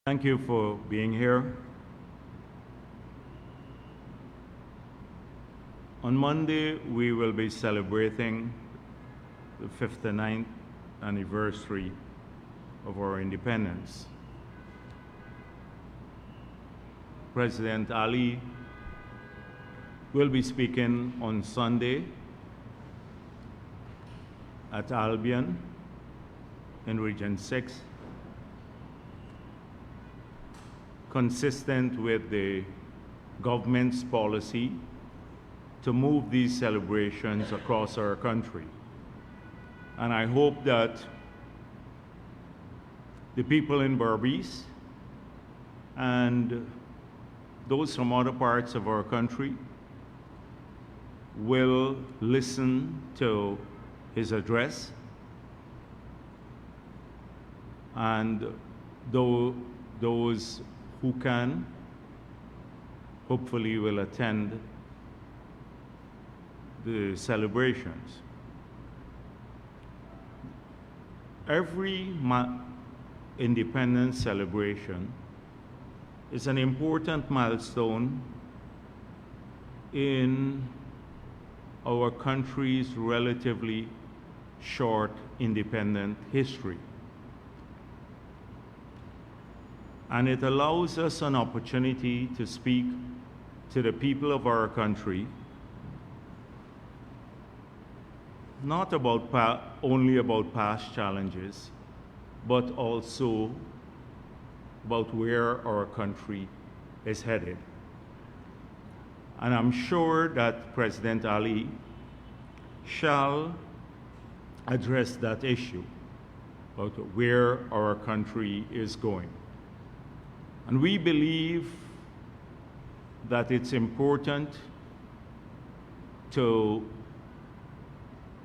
Thank you for being here. On Monday, we will be celebrating the 59th anniversary of our independence. President Ali will be speaking on Sunday at Albion in Region 6, consistent with the government's policy to move these celebrations across our country. And I hope that the people in Berbice and those from other parts of our country will listen to his address, and those who can hopefully will attend the celebrations. Every independence celebration is an important milestone in our country's relatively short independent history. And it allows us an opportunity to speak to the people of our country, not about only about past challenges, but also about where our country is headed. And I'm sure that President Ali shall address that issue about where our country is going. And we believe that it's important to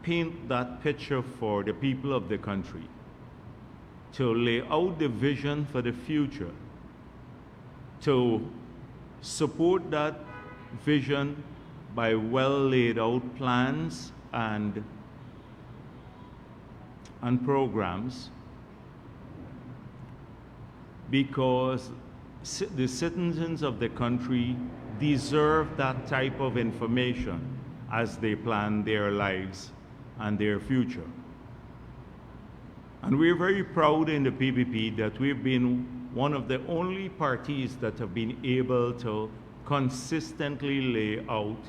paint that picture for the people of the country, to lay out the vision for the future, to support that vision by well laid out plans and programs, because the citizens of the country deserve that type of information as they plan their lives and their future. And we're very proud in the PPP that we've been one of the only parties that have been able to consistently lay out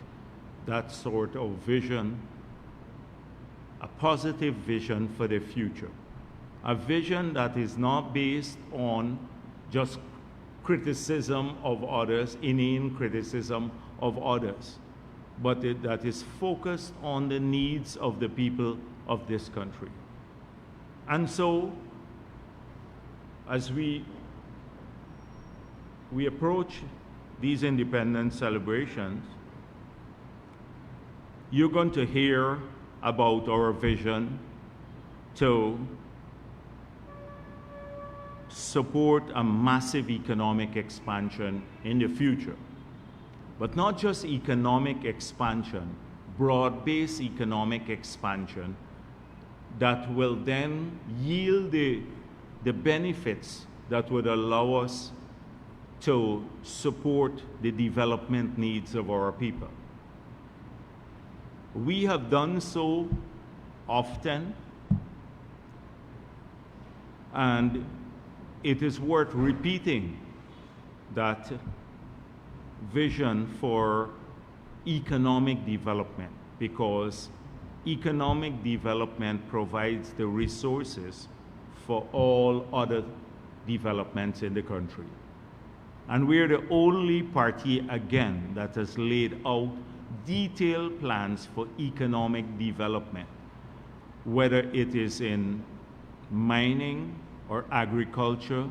that sort of vision, a positive vision for the future. A vision that is not based on just criticism of others, inane criticism of others, but that is focused on the needs of the people of this country. And so, as we approach these independence celebrations, you're going to hear about our vision to support a massive economic expansion in the future. But not just economic expansion, broad-based economic expansion that will then yield the benefits that would allow us to support the development needs of our people. We have done so often, and it is worth repeating that vision for economic development, because economic development provides the resources for all other developments in the country. And we're the only party, again, that has laid out detailed plans for economic development, whether it is in mining or agriculture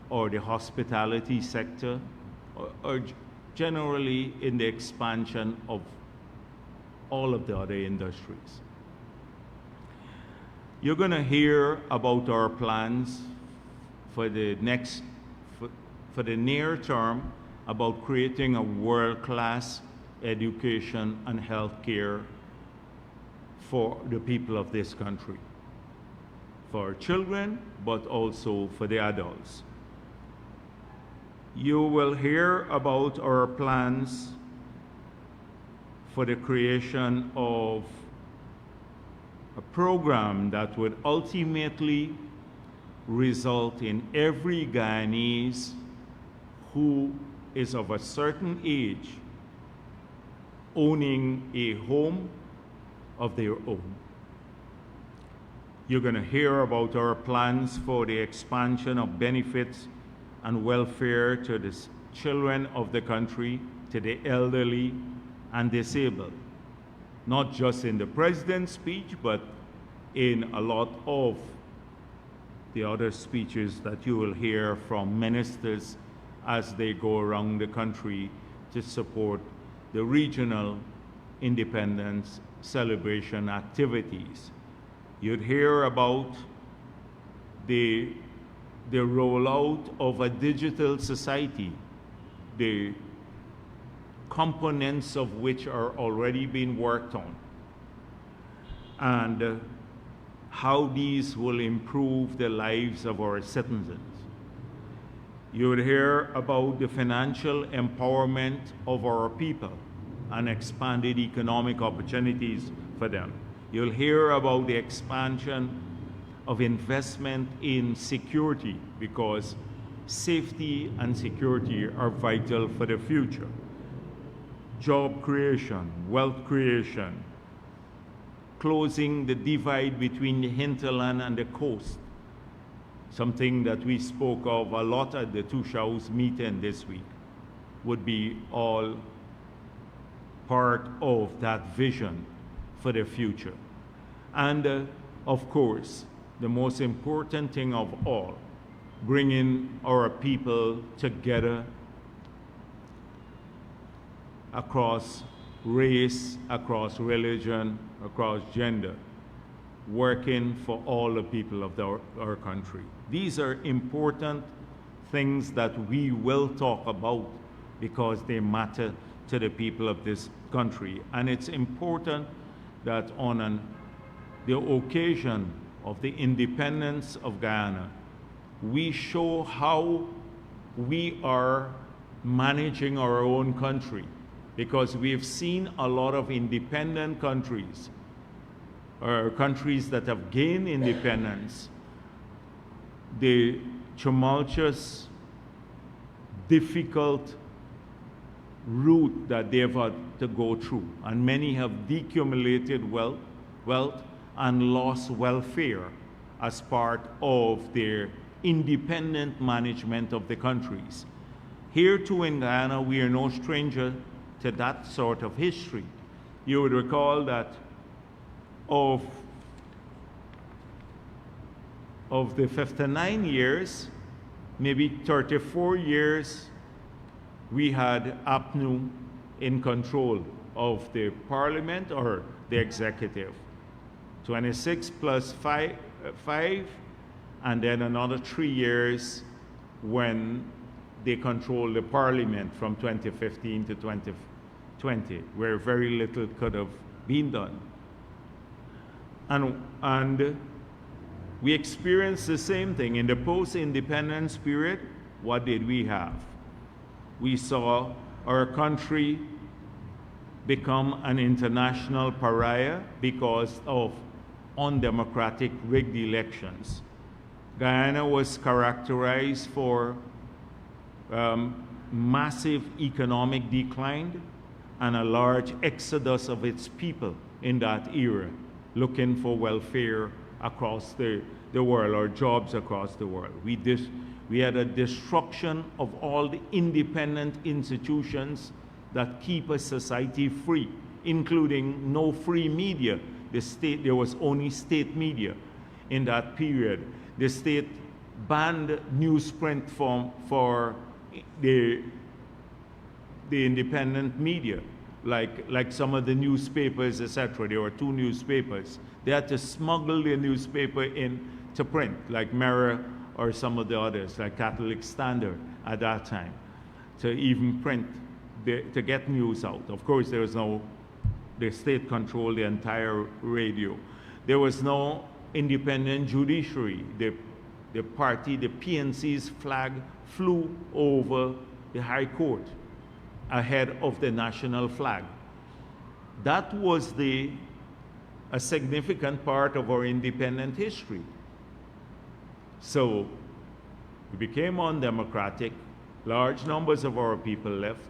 or the hospitality sector, or generally in the expansion of all of the other industries. You're going to hear about our plans for the near term about creating a world-class education and healthcare for the people of this country, for children, but also for the adults. You will hear about our plans for the creation of a program that would ultimately result in every Guyanese who is of a certain age owning a home of their own. You're going to hear about our plans for the expansion of benefits and welfare to the children of the country, to the elderly and disabled, not just in the president's speech, but in a lot of the other speeches that you will hear from ministers as they go around the country to support the regional independence celebration activities. You'd hear about the rollout of a digital society, the components of which are already being worked on, and how these will improve the lives of our citizens. You would hear about the financial empowerment of our people and expanded economic opportunities for them. You'll hear about the expansion of investment in security, because safety and security are vital for the future. Job creation, wealth creation, closing the divide between the hinterland and the coast, something that we spoke of a lot at the Two Shows meeting this week, would be all part of that vision for the future. And of course, the most important thing of all, bringing our people together across race, across religion, across gender, working for all the people of our country. These are important things that we will talk about because they matter to the people of this country. And it's important that on the occasion of the independence of Guyana, we show how we are managing our own country, because we've seen a lot of independent countries, or countries that have gained independence, the tumultuous, difficult route that they've had to go through. And many have decumulated wealth and lost welfare as part of their independent management of the countries. Here too in Guyana, we are no stranger to that sort of history. You would recall that of the 59 years, maybe 34 years, we had APNU in control of the parliament or the executive. 26 plus 5, and then another 3 years when they controlled the parliament from 2015 to 2020, where very little could have been done. And we experienced the same thing. In the post-independence period, what did we have? We saw our country become an international pariah because of undemocratic rigged elections. Guyana was characterized for massive economic decline and a large exodus of its people in that era, looking for welfare across the world, or jobs across the world. We had a destruction of all the independent institutions that keep a society free, including no free media. There was only state media in that period. The state banned newsprint for the independent media, like some of the newspapers, etc. There were 2 newspapers. They had to smuggle their newspaper in to print, like Mirror or some of the others, like Catholic Standard at that time, to even print, to get news out. Of course, there was the state controlled the entire radio. There was no independent judiciary. The the party, the PNC's flag flew over the High Court ahead of the national flag. That was a significant part of our independent history. So we became undemocratic. Large numbers of our people left.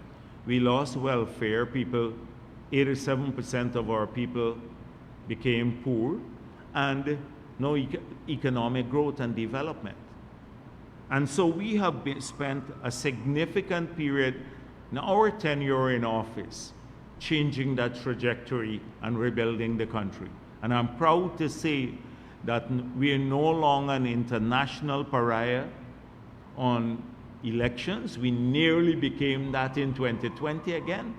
We lost welfare. 87% of our people became poor, and no economic growth and development. And so we have spent a significant period in our tenure in office changing that trajectory and rebuilding the country. And I'm proud to say that we are no longer an international pariah on elections. We nearly became that in 2020 again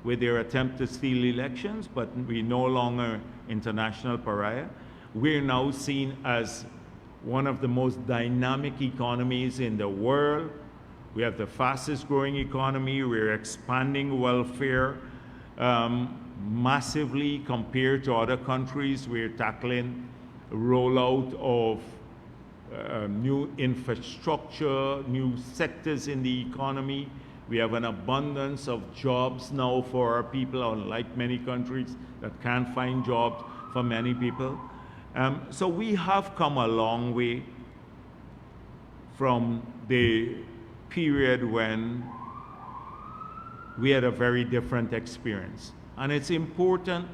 with their attempt to steal elections, but we're no longer international pariah. We're now seen as one of the most dynamic economies in the world. We have the fastest growing economy. We're expanding welfare massively compared to other countries. We're tackling rollout of new infrastructure, new sectors in the economy. We have an abundance of jobs now for our people, unlike many countries that can't find jobs for many people. So we have come a long way from the period when we had a very different experience. And it's important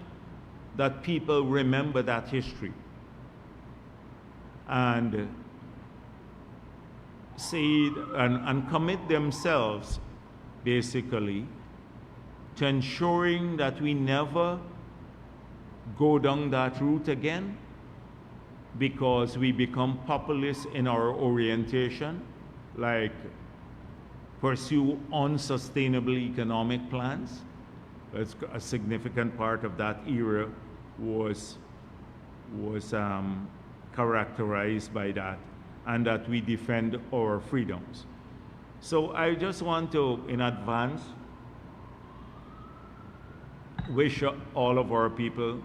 that people remember that history and say and commit themselves basically to ensuring that we never go down that route again, because we become populist in our orientation, like pursue unsustainable economic plans. It's a significant part of that era was characterized by that, and that we defend our freedoms. So I just want to, in advance, wish all of our people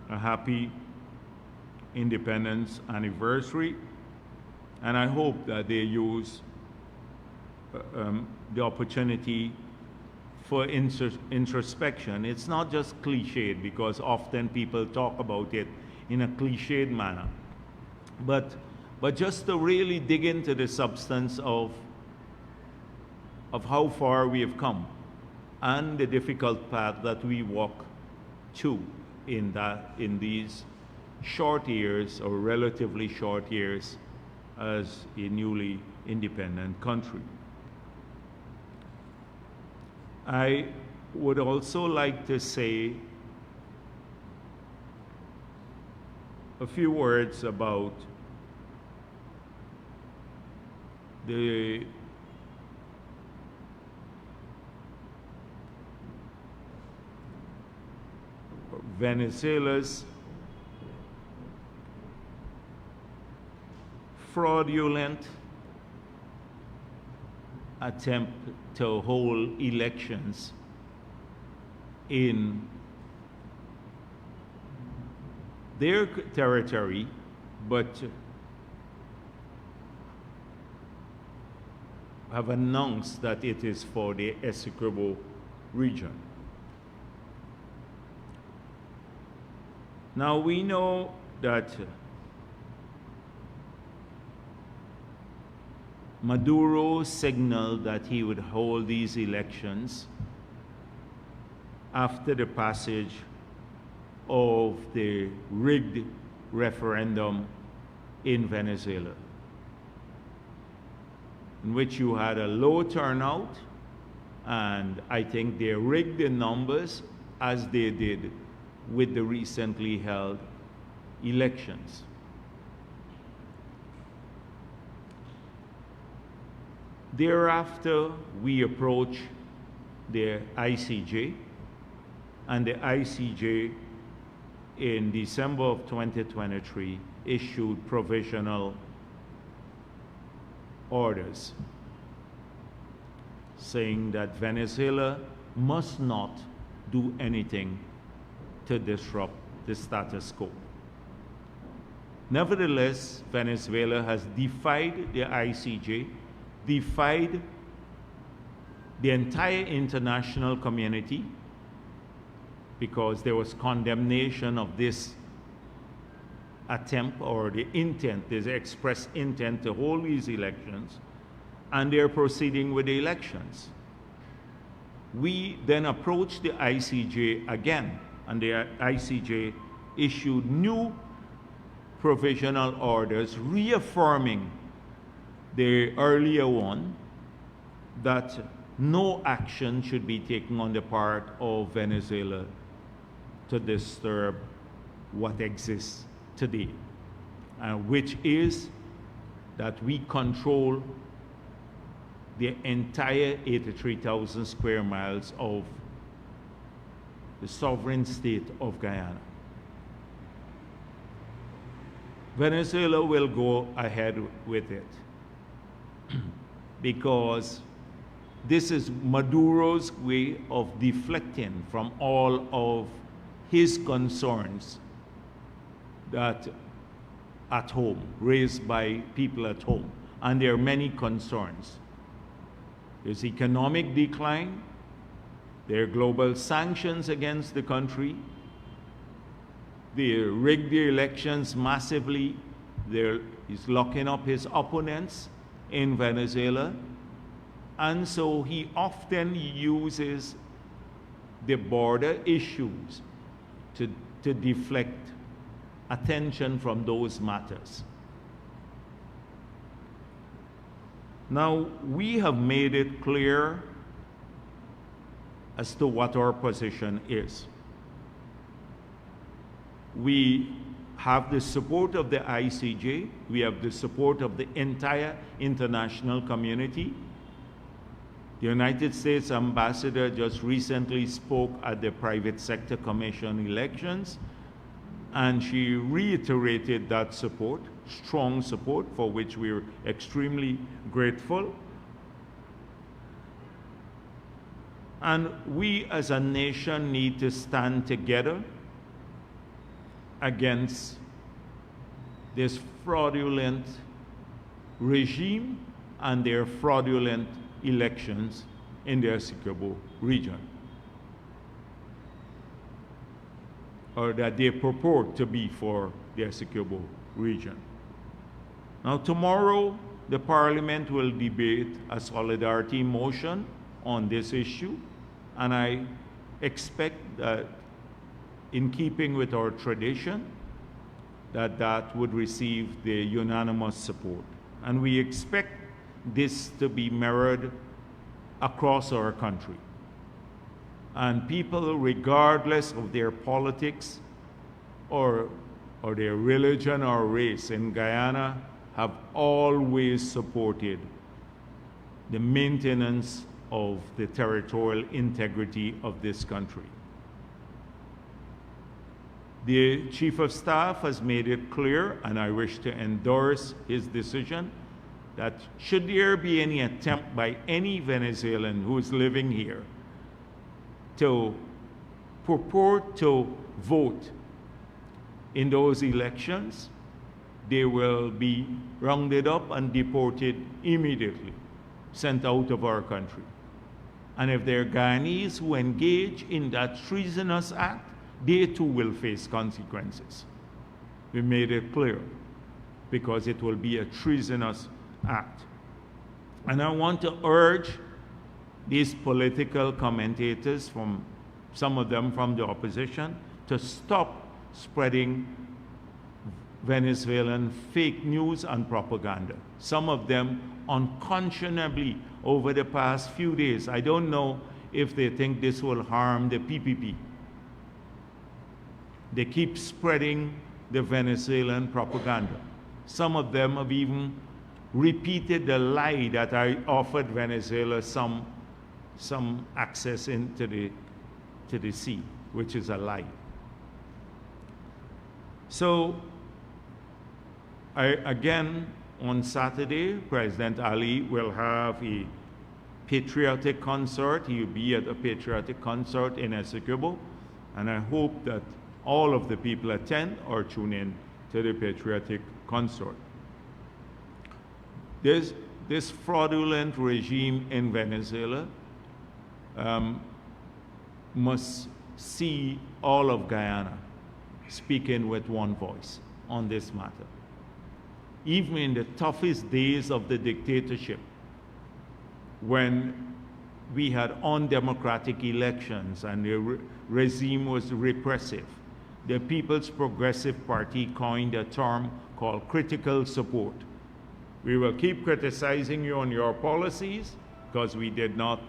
a happy independence anniversary, and I hope that they use the opportunity for introspection. It's not just cliched, because often people talk about it in a cliched manner, but just to really dig into the substance of how far we have come and the difficult path that we walk to in these short years, or relatively short years, as a newly independent country. I would also like to say a few words about the Venezuela's fraudulent attempt to hold elections in their territory, but have announced that it is for the Essequibo region. Now we know that Maduro signaled that he would hold these elections after the passage of the rigged referendum in Venezuela, in which you had a low turnout, and I think they rigged the numbers as they did with the recently held elections. Thereafter, we approach the ICJ, and the ICJ in December of 2023 issued provisional orders saying that Venezuela must not do anything to disrupt the status quo. Nevertheless, Venezuela has defied the ICJ, defied the entire international community, because there was condemnation of this attempt, or the intent, this express intent to hold these elections, and they're proceeding with the elections. We then approached the ICJ again, and the ICJ issued new provisional orders reaffirming the earlier one, that no action should be taken on the part of Venezuela to disturb what exists today, which is that we control the entire 83,000 square miles of the sovereign state of Guyana. Venezuela will go ahead with it because this is Maduro's way of deflecting from all of his concerns that at home, raised by people at home. And there are many concerns. There's economic decline, there are global sanctions against the country, they rigged the elections massively, he's locking up his opponents in Venezuela, and so he often uses the border issues to deflect attention from those matters. Now, we have made it clear as to what our position is. We have the support of the ICJ, we have the support of the entire international community. The United States ambassador just recently spoke at the Private Sector Commission elections, and she reiterated that support, strong support, for which we're extremely grateful. And we as a nation need to stand together against this fraudulent regime and their fraudulent elections in the Essequibo region, or that they purport to be for the Essequibo region. Now, tomorrow, the Parliament will debate a solidarity motion on this issue, and I expect that, in keeping with our tradition, that would receive the unanimous support. And we expect this to be mirrored across our country. And people, regardless of their politics or their religion or race in Guyana, have always supported the maintenance of the territorial integrity of this country. The Chief of Staff has made it clear, and I wish to endorse his decision, that should there be any attempt by any Venezuelan who is living here to purport to vote in those elections, they will be rounded up and deported immediately, sent out of our country. And if there are Guyanese who engage in that treasonous act, they too will face consequences. We made it clear, because it will be a treasonous act. And I want to urge these political commentators, from some of them from the opposition, to stop spreading Venezuelan fake news and propaganda. Some of them unconscionably over the past few days. I don't know if they think this will harm the PPP. They keep spreading the Venezuelan propaganda. Some of them have even repeated the lie that I offered Venezuela some access into the sea, which is a lie. So, again, on Saturday, President Ali will have a patriotic concert. He will be at a patriotic concert in Essequibo, and I hope that all of the people attend or tune in to the patriotic consort. This fraudulent regime in Venezuela must see all of Guyana speaking with one voice on this matter. Even in the toughest days of the dictatorship, when we had undemocratic elections and the regime was repressive, the People's Progressive Party coined a term called critical support. We will keep criticizing you on your policies because we did not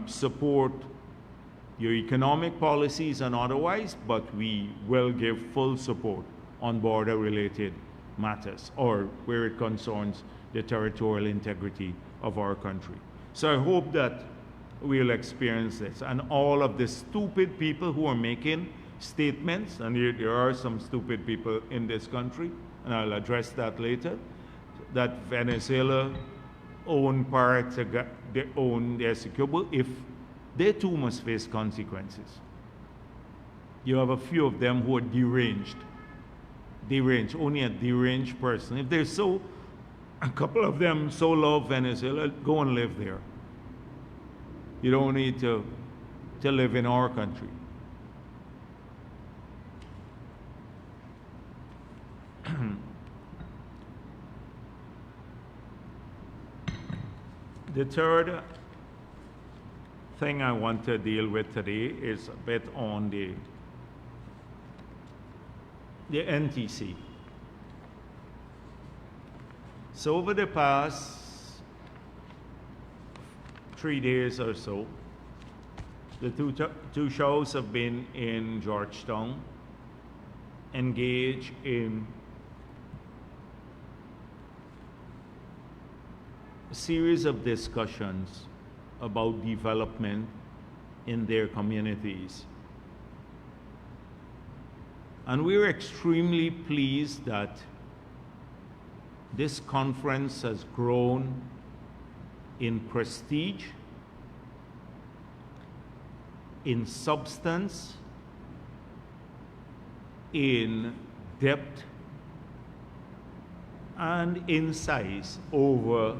support your economic policies and otherwise, but we will give full support on border-related matters or where it concerns the territorial integrity of our country. So I hope that we'll experience this. And all of the stupid people who are making statements, and there are some stupid people in this country, and I'll address that later, that Venezuela own parts, they own the Essequibo, if they too must face consequences. You have a few of them who are deranged, only a deranged person. If they're so, a couple of them so love Venezuela, go and live there. You don't need to live in our country. The third thing I want to deal with today is a bit on the NTC. So over the past 3 days or so, the two shows have been in Georgetown, engaged in a series of discussions about development in their communities. And we're extremely pleased that this conference has grown in prestige, in substance, in depth, and in size over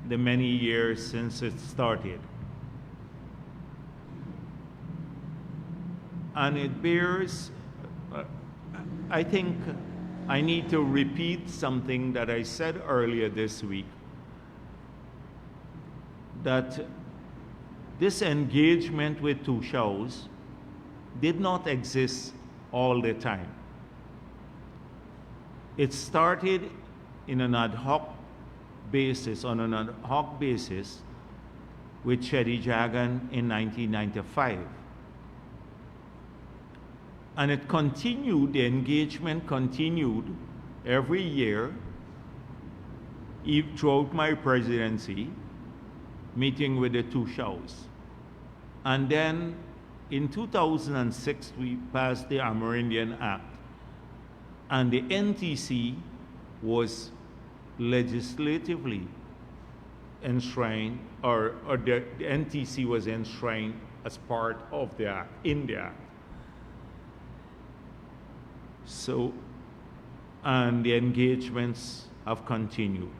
the many years since it started. And it bears, I think I need to repeat something that I said earlier this week, that this engagement with two shows did not exist all the time. It started in an ad hoc basis, on an ad hoc basis, with Chedi Jagan in 1995. And it continued, the engagement continued every year throughout my presidency, meeting with the two shows. And then in 2006, we passed the Amerindian Act, and the NTC was legislatively enshrined, or the NTC was enshrined as part of the act, in the act. So, and the engagements have continued.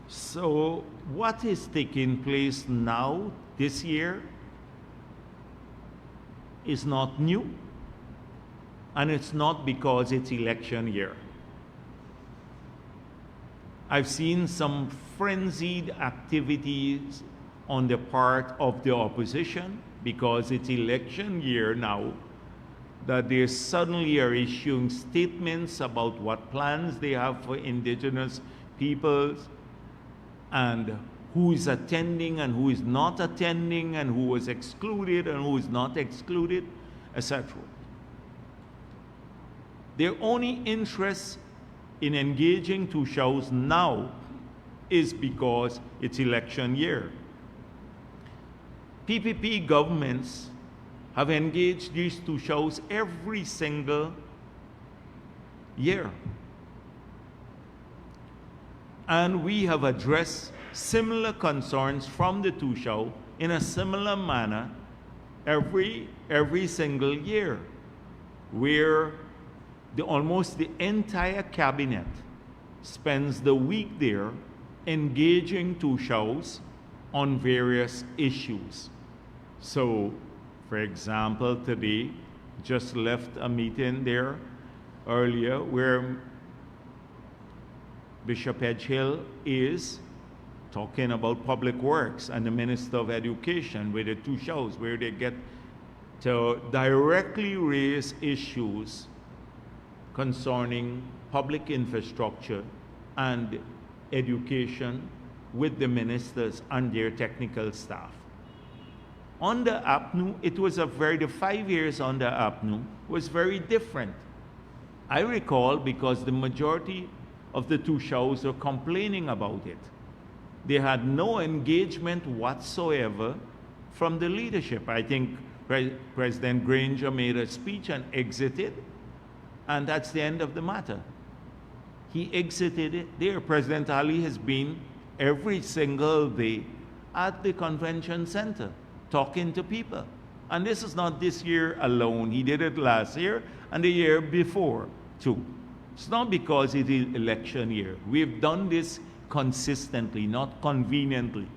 So, what is taking place now, this year, is not new. And it's not because it's election year. I've seen some frenzied activities on the part of the opposition because it's election year now, that they suddenly are issuing statements about what plans they have for indigenous peoples and who is attending and who is not attending and who was excluded and who is not excluded, etc. Their only interest in engaging two shows now is because it's election year. PPP governments have engaged these two shows every single year. And we have addressed similar concerns from the two show in a similar manner every single year, where almost the entire cabinet spends the week there engaging Tushaus on various issues. So, for example, today, just left a meeting there earlier where Bishop Edgehill is talking about public works and the Minister of Education with the Tushaus, where they get to directly raise issues concerning public infrastructure and education with the ministers and their technical staff. Under APNU, it was the 5 years under APNU was very different. I recall because the majority of the Tushaus were complaining about it. They had no engagement whatsoever from the leadership. I think President Granger made a speech and exited, and that's the end of the matter. He exited it there. President Ali has been every single day at the convention center talking to people. And this is not this year alone. He did it last year and the year before too. It's not because it is election year. We've done this consistently, not conveniently.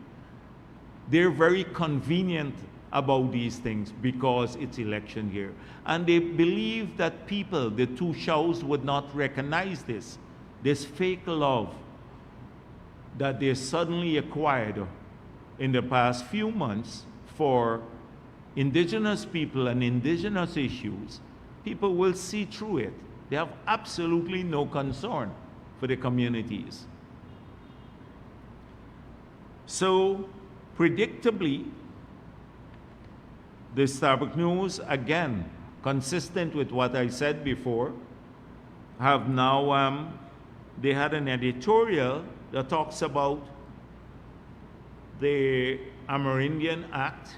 They're very convenient about these things because it's election year. And they believe that people, the Tushaus, would not recognize this fake love that they suddenly acquired in the past few months for indigenous people and indigenous issues. People will see through it. They have absolutely no concern for the communities. So, predictably, the Starbuck News, again, consistent with what I said before, have now, they had an editorial that talks about the Amerindian Act.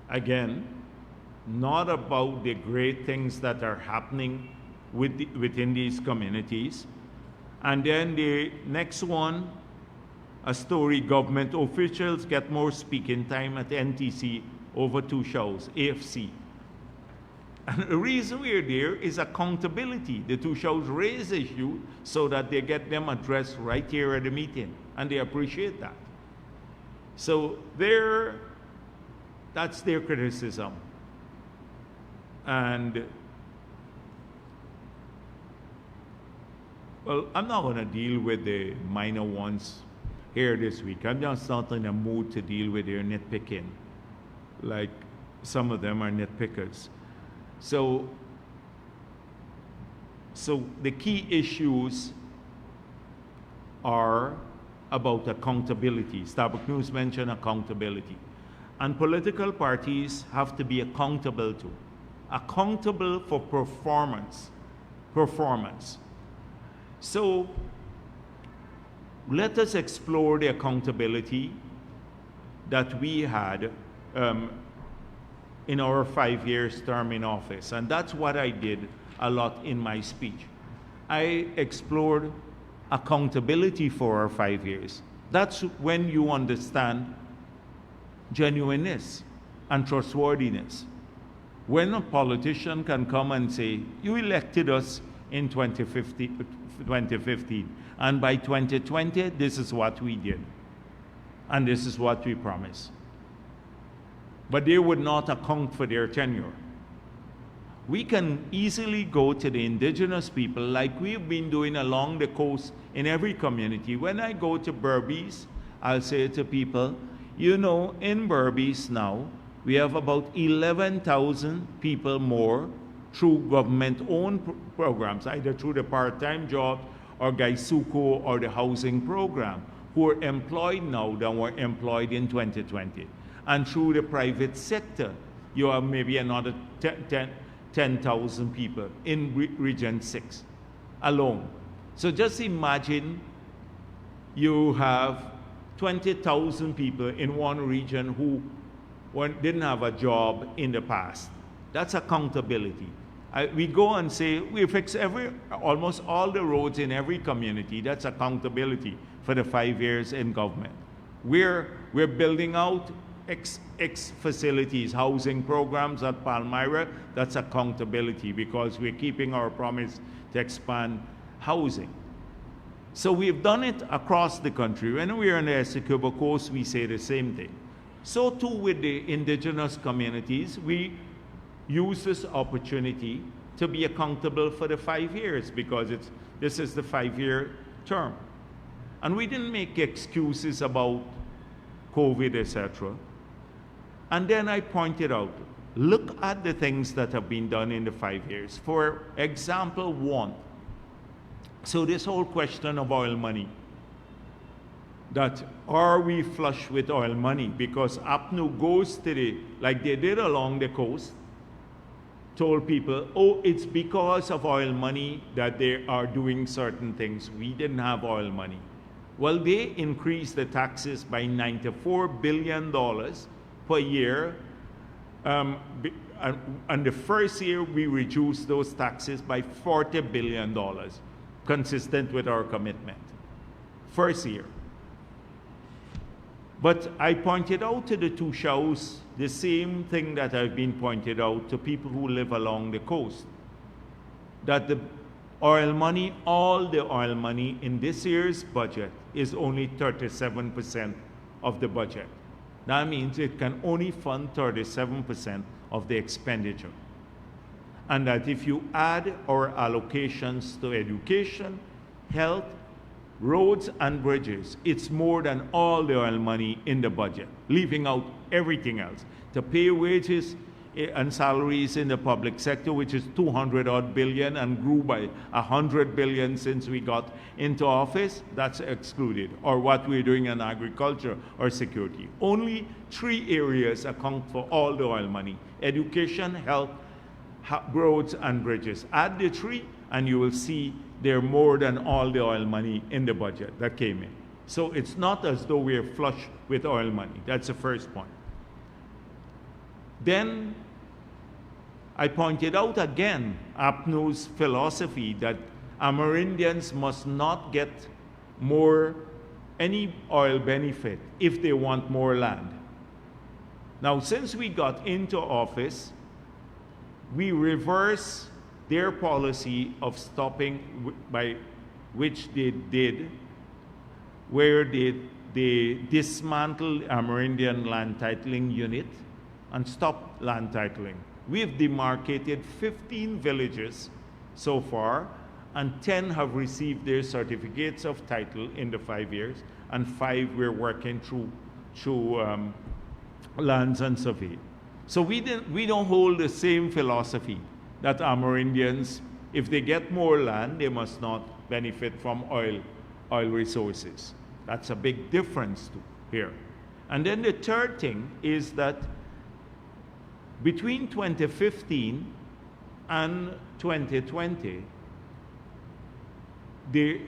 Again, not about the great things that are happening within these communities. And then the next one, a story, government officials get more speaking time at NTC over Tushaus, AFC. And the reason we're there is accountability. The Tushaus raise issues so that they get them addressed right here at the meeting, and they appreciate that. So that's their criticism. And, well, I'm not going to deal with the minor ones here this week. I'm just not in a mood to deal with their nitpicking, like some of them are nitpickers. So the key issues are about accountability. Starbuck News mentioned accountability. And political parties have to be accountable to. Accountable for performance. So let us explore the accountability that we had in our 5 years term in office. And that's what I did a lot in my speech. I explored accountability for our 5 years. That's when you understand genuineness and trustworthiness. When a politician can come and say, you elected us in 2015, and by 2020, this is what we did, and this is what we promised. But they would not account for their tenure. We can easily go to the indigenous people like we've been doing along the coast in every community. When I go to Berbice, I'll say to people, you know, in Berbice now, we have about 11,000 people more through government-owned programs, either through the part-time jobs or Gaisuko or the housing program, who are employed now than were employed in 2020. And through the private sector, you have maybe another 10,000 people in Region 6 alone. So just imagine you have 20,000 people in one region who didn't have a job in the past. That's accountability. We go and say, we fix almost all the roads in every community. That's accountability for the 5 years in government. We're building out X facilities, housing programs at Palmyra, that's accountability because we're keeping our promise to expand housing. So we've done it across the country. When we are on the Essequibo Coast, we say the same thing. So too with the indigenous communities, we use this opportunity to be accountable for the 5 years because this is the 5-year term. And we didn't make excuses about COVID, etc. And then I pointed out, look at the things that have been done in the 5 years. For example, one, so this whole question of oil money, that are we flush with oil money? Because APNU goes to like they did along the coast, told people, oh, it's because of oil money that they are doing certain things. We didn't have oil money. Well, they increased the taxes by $94 billion per year. And the first year, we reduced those taxes by $40 billion, consistent with our commitment. First year. But I pointed out to the two shows the same thing that I've been pointed out to people who live along the coast, that the oil money, all the oil money in this year's budget is only 37% of the budget. That means it can only fund 37% of the expenditure. And that if you add our allocations to education, health, roads and bridges, it's more than all the oil money in the budget, leaving out everything else. To pay wages and salaries in the public sector, which is 200-odd billion and grew by 100 billion since we got into office, that's excluded. Or what we're doing in agriculture or security. Only 3 areas account for all the oil money: education, health, roads and bridges. Add the 3 and you will see they're more than all the oil money in the budget that came in. So it's not as though we're flush with oil money. That's the first point. Then I pointed out again APNU's philosophy that Amerindians must not get any oil benefit if they want more land. Now, since we got into office, we reverse their policy of stopping, by which they did, where they dismantled Amerindian land titling unit and stopped land titling. We've demarcated 15 villages so far, and 10 have received their certificates of title in the 5 years, and 5 we're working through lands and survey. So we don't hold the same philosophy that Amerindians, if they get more land, they must not benefit from oil resources. That's a big difference here. And then the third thing is that between 2015 and 2020, the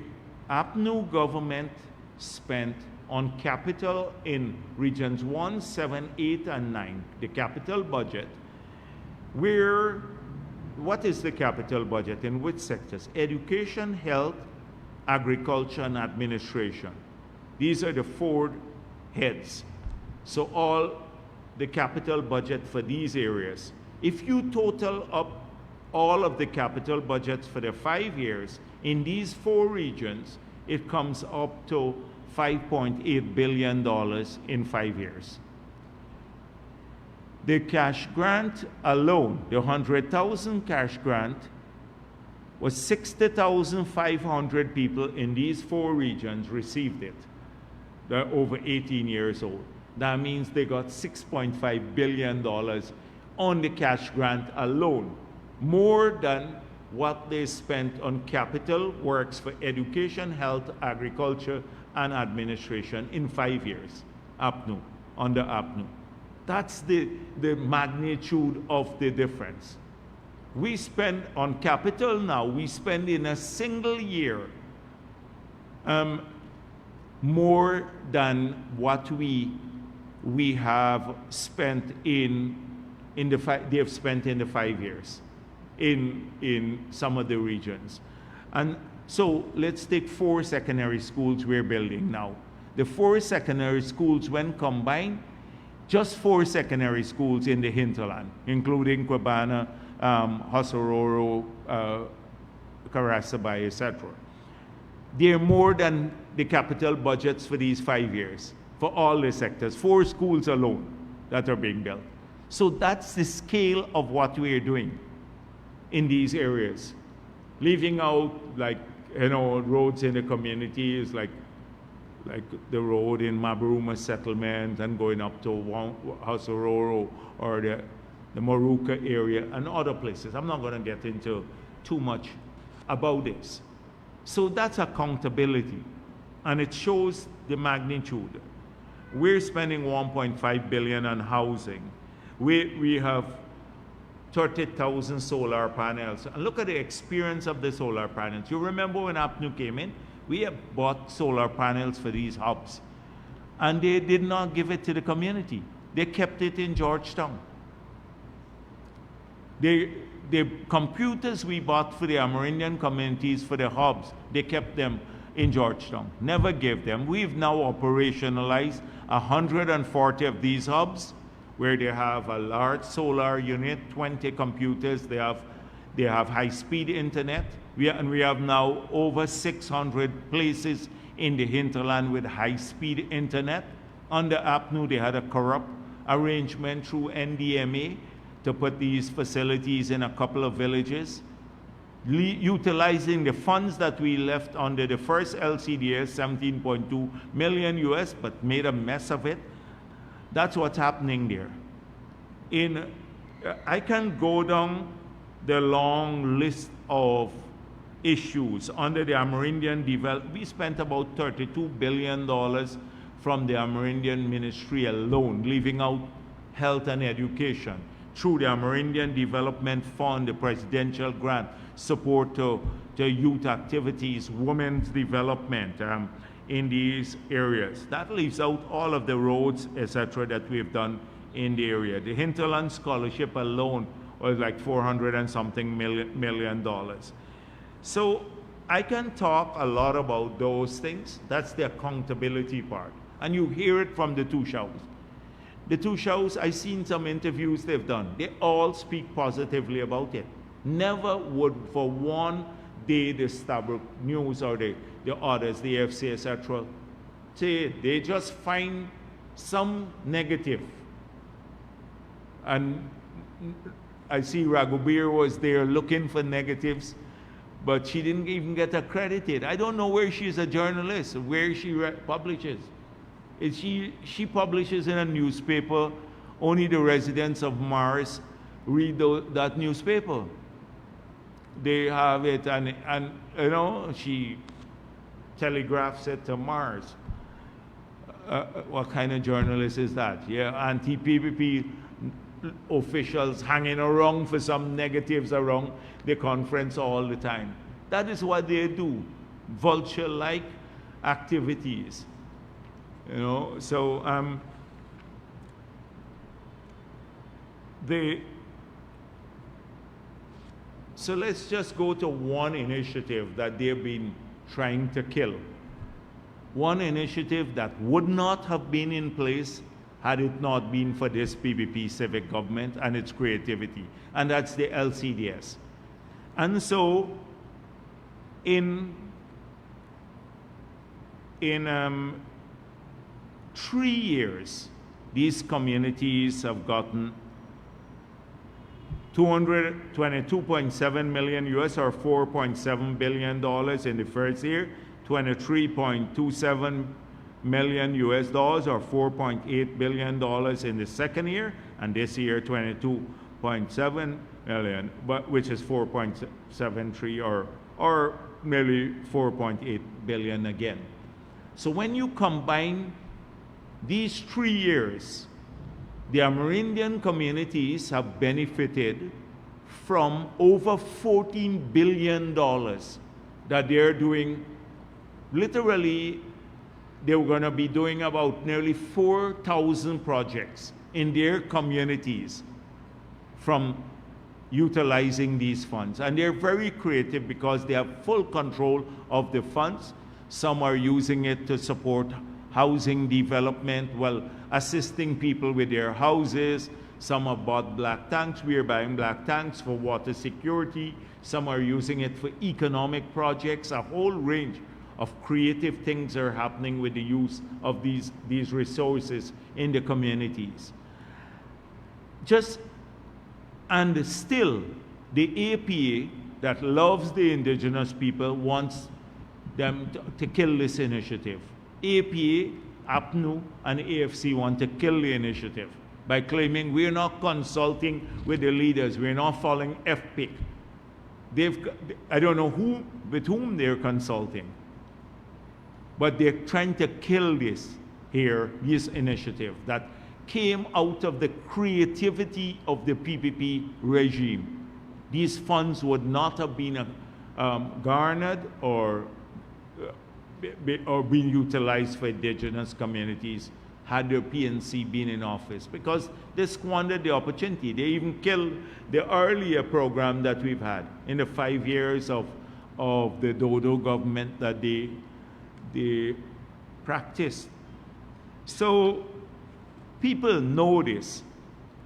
APNU government spent on capital in regions 1, 7, 8, and 9, the capital budget, what is the capital budget? In which sectors? Education, health, agriculture, and administration. These are the 4 heads. So all the capital budget for these areas. If you total up all of the capital budgets for the 5 years in these 4 regions, it comes up to $5.8 billion in 5 years. The cash grant alone, the 100,000 cash grant, was 60,500 people in these 4 regions received it. They're over 18 years old. That means they got $6.5 billion on the cash grant alone, more than what they spent on capital works for education, health, agriculture, and administration in 5 years, under APNU. That's the magnitude of the difference. We spend on capital now, we spend in a single year more than what we have spent they have spent in the 5 years in some of the regions. And so let's take 4 secondary schools we're building now. The 4 secondary schools, when combined, just 4 secondary schools in the hinterland, including Quebana, Hosororo, Carasabai, etc. They're more than the capital budgets for these 5 years, for all the sectors, 4 schools alone that are being built. So that's the scale of what we are doing in these areas. Leaving out, like, roads in the communities, like the road in Mabruma settlement and going up to Hosororo or the Moruca area and other places. I'm not going to get into too much about this. So that's accountability, and it shows the magnitude. We're spending $1.5 billion on housing. We have 30,000 solar panels. And look at the experience of the solar panels. You remember when APNU came in? We have bought solar panels for these hubs, and they did not give it to the community. They kept it in Georgetown. The computers we bought for the Amerindian communities for the hubs, they kept them in Georgetown, never gave them. We've now operationalized 140 of these hubs where they have a large solar unit, 20 computers, they have high-speed internet. We have now over 600 places in the hinterland with high-speed internet. Under APNU, they had a corrupt arrangement through NDMA to put these facilities in a couple of villages, utilizing the funds that we left under the first LCDS, 17.2 million US, but made a mess of it. That's what's happening there. I can go down the long list of issues under the Amerindian development. We spent about $32 billion from the Amerindian Ministry alone, leaving out health and education, through the Amerindian Development Fund, the presidential grant, support to youth activities, women's development in these areas. That leaves out all of the roads, etc., that we've done in the area. The Hinterland Scholarship alone was like $400 and something million. So I can talk a lot about those things. That's the accountability part. And you hear it from the two shows. The two shows, I've seen some interviews they've done. They all speak positively about it. Never would for one day the Stabrook News or the others, the AFC, etc., say they just find some negative. And I see Raghubir was there looking for negatives, but she didn't even get accredited. I don't know where she's a journalist, where she publishes. She publishes in a newspaper. Only the residents of Mars read that newspaper. They have it, and she telegraphs it to Mars. What kind of journalist is that? Yeah, anti-PPP officials hanging around for some negatives around the conference all the time. That is what they do, vulture-like activities. So so let's just go to one initiative that they've been trying to kill. One initiative that would not have been in place had it not been for this PPP civic government and its creativity, and that's the LCDS. And so in 3 years, these communities have gotten $222.7 million US, or $4.7 billion in the first year, $23.27 million US dollars, or $4.8 billion in the second year, and this year $22.7 million, which is 4.73 or nearly 4.8 billion again. So when you combine these 3 years, the Amerindian communities have benefited from over $14 billion that they're doing. Literally, they were going to be doing about nearly 4,000 projects in their communities from utilizing these funds. And they're very creative because they have full control of the funds. Some are using it to support housing development, well, assisting people with their houses. Some have bought black tanks. We are buying black tanks for water security. Some are using it for economic projects. A whole range of creative things are happening with the use of these resources in the communities. And still, the APA that loves the indigenous people wants them to kill this initiative. APA, APNU, and AFC want to kill the initiative by claiming we're not consulting with the leaders, we're not following FPIC. I don't know with whom they're consulting, but they're trying to kill this initiative that came out of the creativity of the PPP regime. These funds would not have been garnered or being utilized for indigenous communities had the PNC been in office, because they squandered the opportunity. They even killed the earlier program that we've had in the 5 years of the Dodo government that they practiced. So people know this.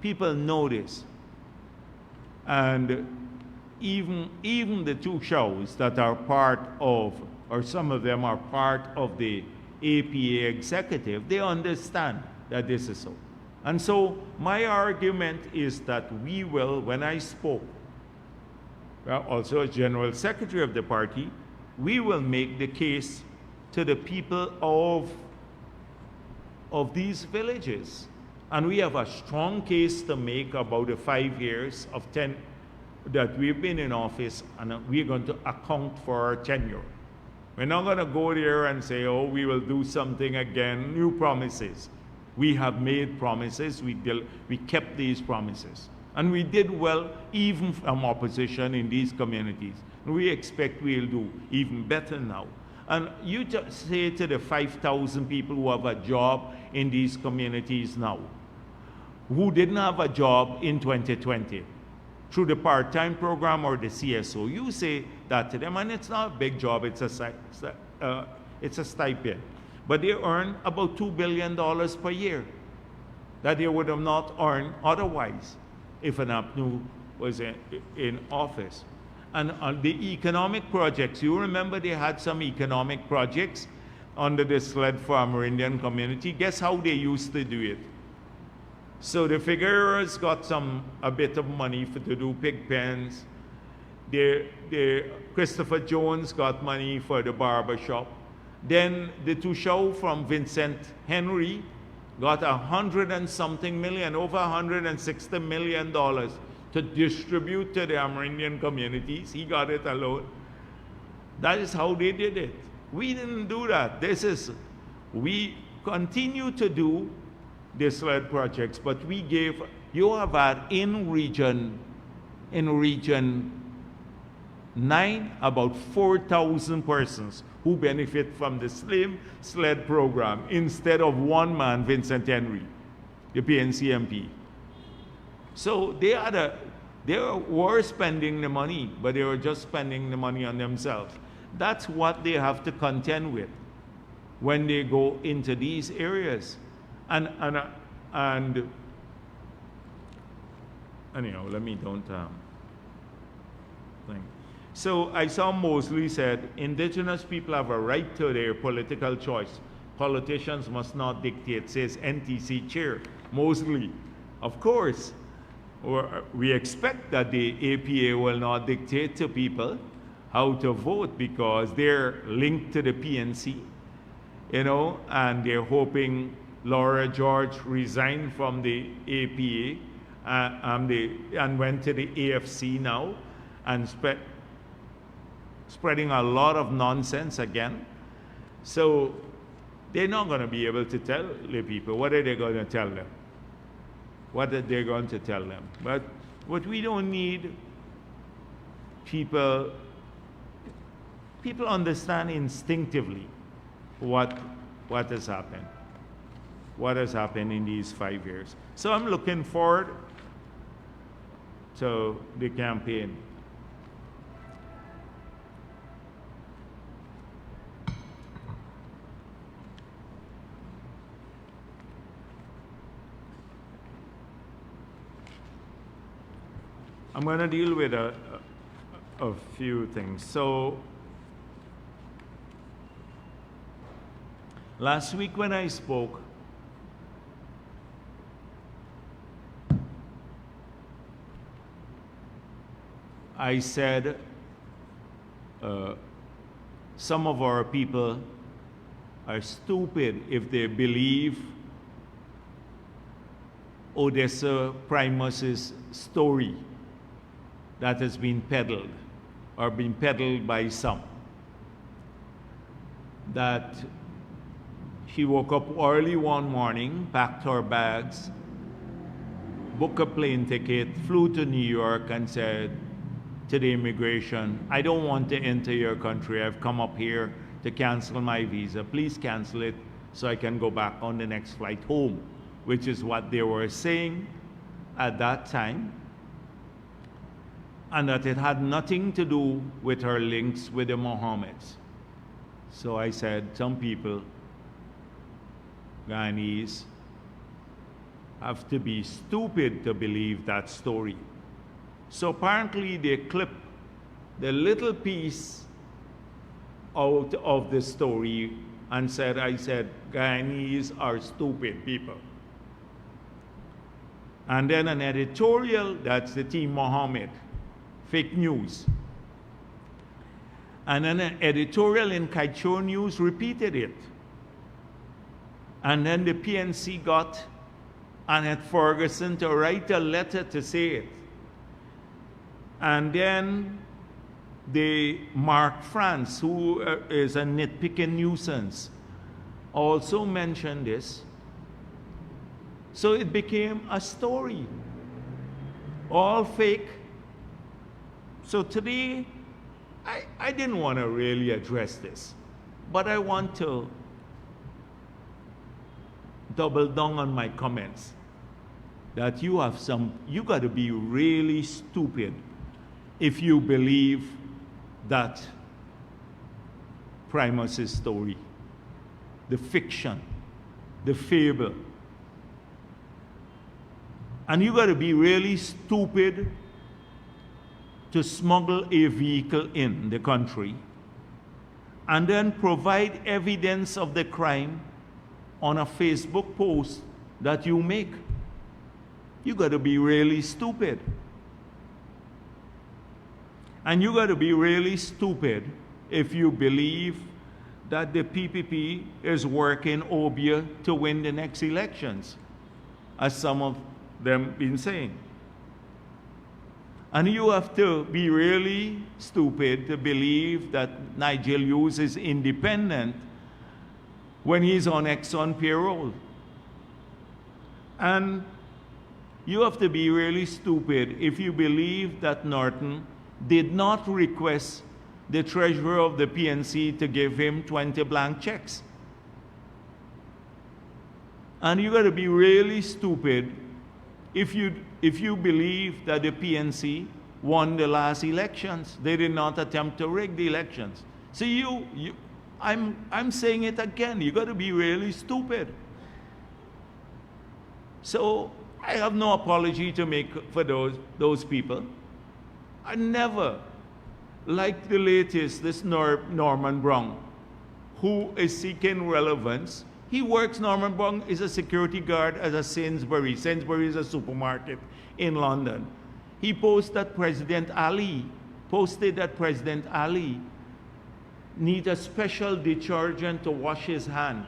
People know this. And even the two shows that are part of, or some of them are part of the APA executive, they understand that this is so. And so my argument is that we will, when I spoke, also as General Secretary of the party, we will make the case to the people of these villages. And we have a strong case to make about the 5 years of that we've been in office, and we're going to account for our tenure. We're not going to go there and say, oh, we will do something again, new promises. We have made promises, we kept these promises. And we did well even from opposition in these communities. And we expect we'll do even better now. And you just say to the 5,000 people who have a job in these communities now, who didn't have a job in 2020, through the part-time program or the CSO, you say that to them, and it's not a big job, it's a stipend. But they earn about $2 billion per year that they would have not earned otherwise if an APNU was in office. And on the economic projects, you remember they had some economic projects under the Sled Farmer Indian community. Guess how they used to do it? So the Figueroas got a bit of money to do pig pens. Christopher Jones got money for the barber shop. Then the Tushao from Vincent Henry got $100 and something million, over $160 million to distribute to the Amerindian communities. He got it alone. That is how they did it. We didn't do that. We continue to do the SLED projects, but you have had in region 9, about 4,000 persons who benefit from the slim SLED program instead of one man, Vincent Henry, the PNC MP. So they were spending the money, but they were just spending the money on themselves. That's what they have to contend with when they go into these areas. And anyhow, let me don't think. So I saw Mosley said, indigenous people have a right to their political choice. Politicians must not dictate, says NTC chair. Mosley, of course, we expect that the APA will not dictate to people how to vote because they're linked to the PNC, and they're hoping Laura George resigned from the APA and went to the AFC now and spreading a lot of nonsense again. So they're not going to be able to tell the people. What are they going to tell them? What are they going to tell them? But what we don't need, people understand instinctively what has happened. What has happened in these 5 years. So I'm looking forward to the campaign. I'm going to deal with a few things. So, last week when I spoke, I said some of our people are stupid if they believe Odessa Primus's story that has been peddled or been peddled by some. That she woke up early one morning, packed her bags, booked a plane ticket, flew to New York and said to the immigration, I don't want to enter your country. I've come up here to cancel my visa. Please cancel it so I can go back on the next flight home, which is what they were saying at that time, and that it had nothing to do with her links with the Mohammeds. So I said, some people, Guyanese, have to be stupid to believe that story. So apparently they clipped the little piece out of the story and said, I said, Guyanese are stupid people. And then an editorial, that's the team Mohammed, fake news. And then an editorial in Kaichor News repeated it. And then the PNC got Annette Ferguson to write a letter to say it. And then Mark France, who is a nitpicking nuisance, also mentioned this. So it became a story, all fake. So today, I didn't want to really address this, but I want to double down on my comments that you got to be really stupid if you believe that Primus's story, the fiction, the fable. And you got to be really stupid to smuggle a vehicle in the country and then provide evidence of the crime on a Facebook post that you make. You got to be really stupid. And you got to be really stupid if you believe that the PPP is working Obia to win the next elections, as some of them been saying. And you have to be really stupid to believe that Nigel Hughes is independent when he's on Exxon payroll. And you have to be really stupid if you believe that Norton did not request the treasurer of the PNC to give him 20 blank checks. And you got to be really stupid if you believe that the PNC won the last elections. They did not attempt to rig the elections. So I'm saying it again, you got to be really stupid. So I have no apology to make for those people. I never liked the latest, this Norman Brown, who is seeking relevance. He works, Norman Brown is a security guard at a Sainsbury's. Sainsbury's is a supermarket in London. He posted that President Ali needs a special detergent to wash his hand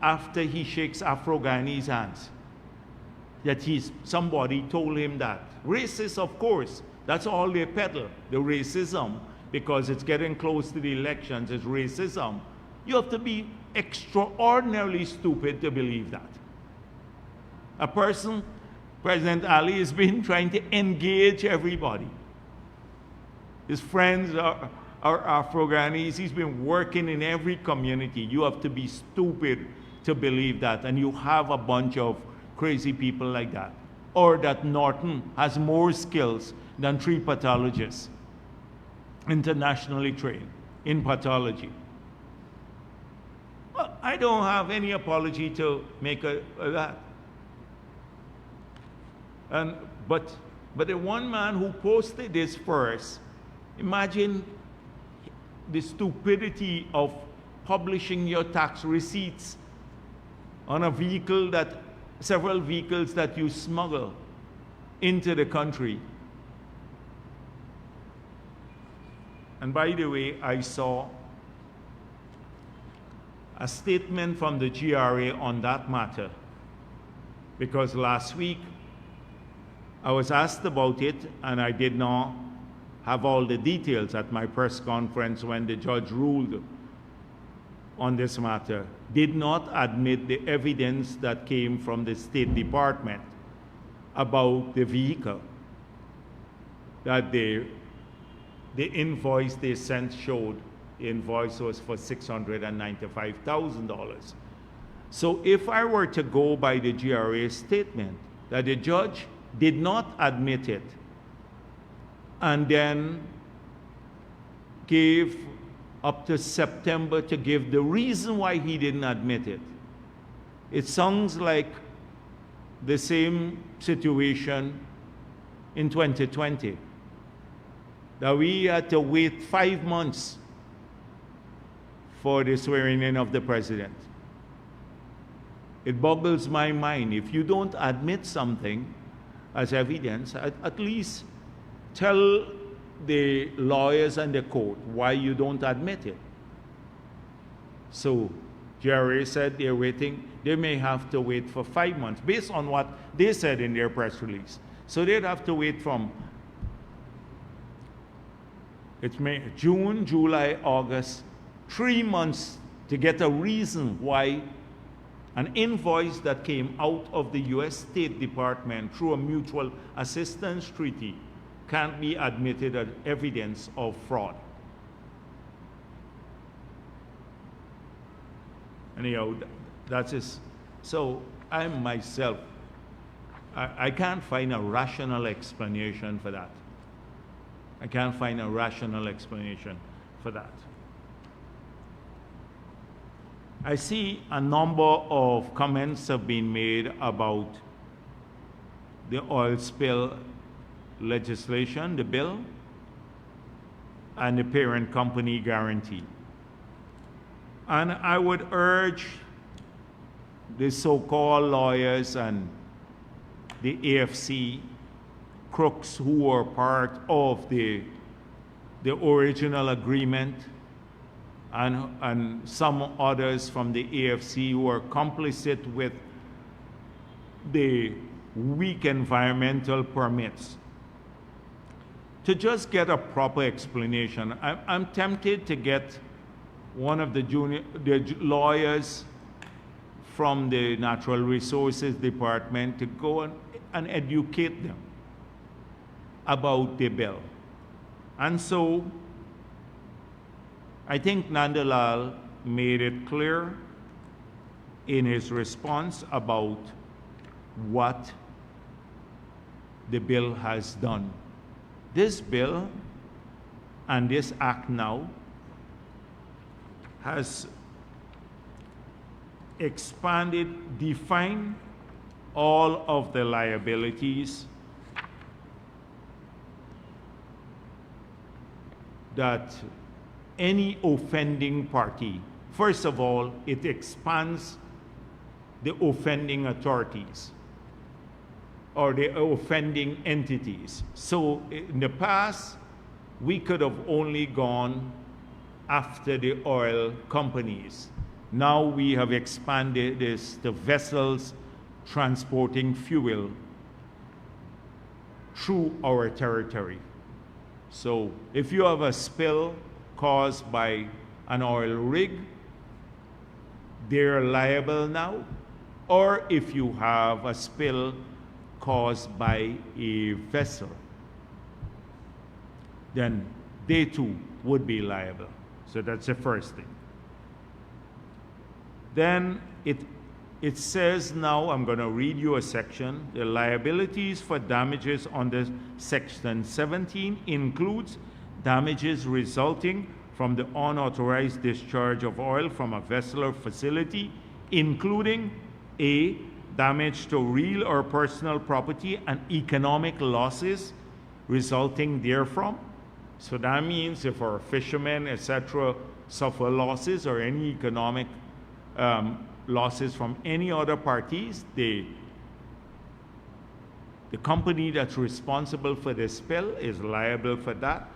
after he shakes Afro-Guyanese hands. That somebody told him that. Racist, of course. That's all they peddle, the racism, because it's getting close to the elections, it's racism. You have to be extraordinarily stupid to believe that. A person, President Ali, has been trying to engage everybody. His friends are Afro-Guyanese. He's been working in every community. You have to be stupid to believe that, and you have a bunch of crazy people like that. Or that Norton has more skills than 3 pathologists, internationally trained in pathology. Well, I don't have any apology to make that. But But the one man who posted this first, imagine the stupidity of publishing your tax receipts on a vehicle that, several vehicles that you smuggle into the country. And by the way, I saw a statement from the GRA on that matter, because last week I was asked about it and I did not have all the details at my press conference when the judge ruled on this matter. Did not admit the evidence that came from the State Department about the vehicle, that the invoice they sent showed the invoice was for $695,000. So if I were to go by the GRA statement that the judge did not admit it and then gave up to September to give the reason why he didn't admit it, it sounds like the same situation in 2020, that we had to wait 5 months for the swearing in of the president. It boggles my mind. If you don't admit something as evidence, at least tell the lawyers and the court why you don't admit it. So GRA said they're waiting. They may have to wait for 5 months based on what they said in their press release. So they'd have to wait from June, July, August, 3 months to get a reason why an invoice that came out of the US State Department through a mutual assistance treaty can't be admitted as evidence of fraud. Anyhow, that is, so I myself, I can't find a rational explanation for that. I can't find a rational explanation for that. I see a number of comments have been made about the oil spill legislation, the bill, and the parent company guarantee. And I would urge the so-called lawyers and the AFC crooks who were part of the original agreement, and some others from the AFC who are complicit with the weak environmental permits, to just get a proper explanation. I'm tempted to get one of the lawyers from the Natural Resources Department to go and educate them about the bill. And so I think Nandalal made it clear in his response about what the bill has done. This bill and this act now has expanded, defined all of the liabilities that any offending party, first of all, it expands the offending authorities or the offending entities. So in the past, we could have only gone after the oil companies. Now we have expanded this to vessels transporting fuel through our territory. So if you have a spill caused by an oil rig, they're liable now. Or if you have a spill caused by a vessel, then they too would be liable. So that's the first thing. Then it says now, I'm going to read you a section. The liabilities for damages under Section 17 includes damages resulting from the unauthorized discharge of oil from a vessel or facility, including A, damage to real or personal property and economic losses resulting therefrom. So that means if our fishermen, etc., suffer losses or any economic losses from any other parties, the company that's responsible for the spill is liable for that.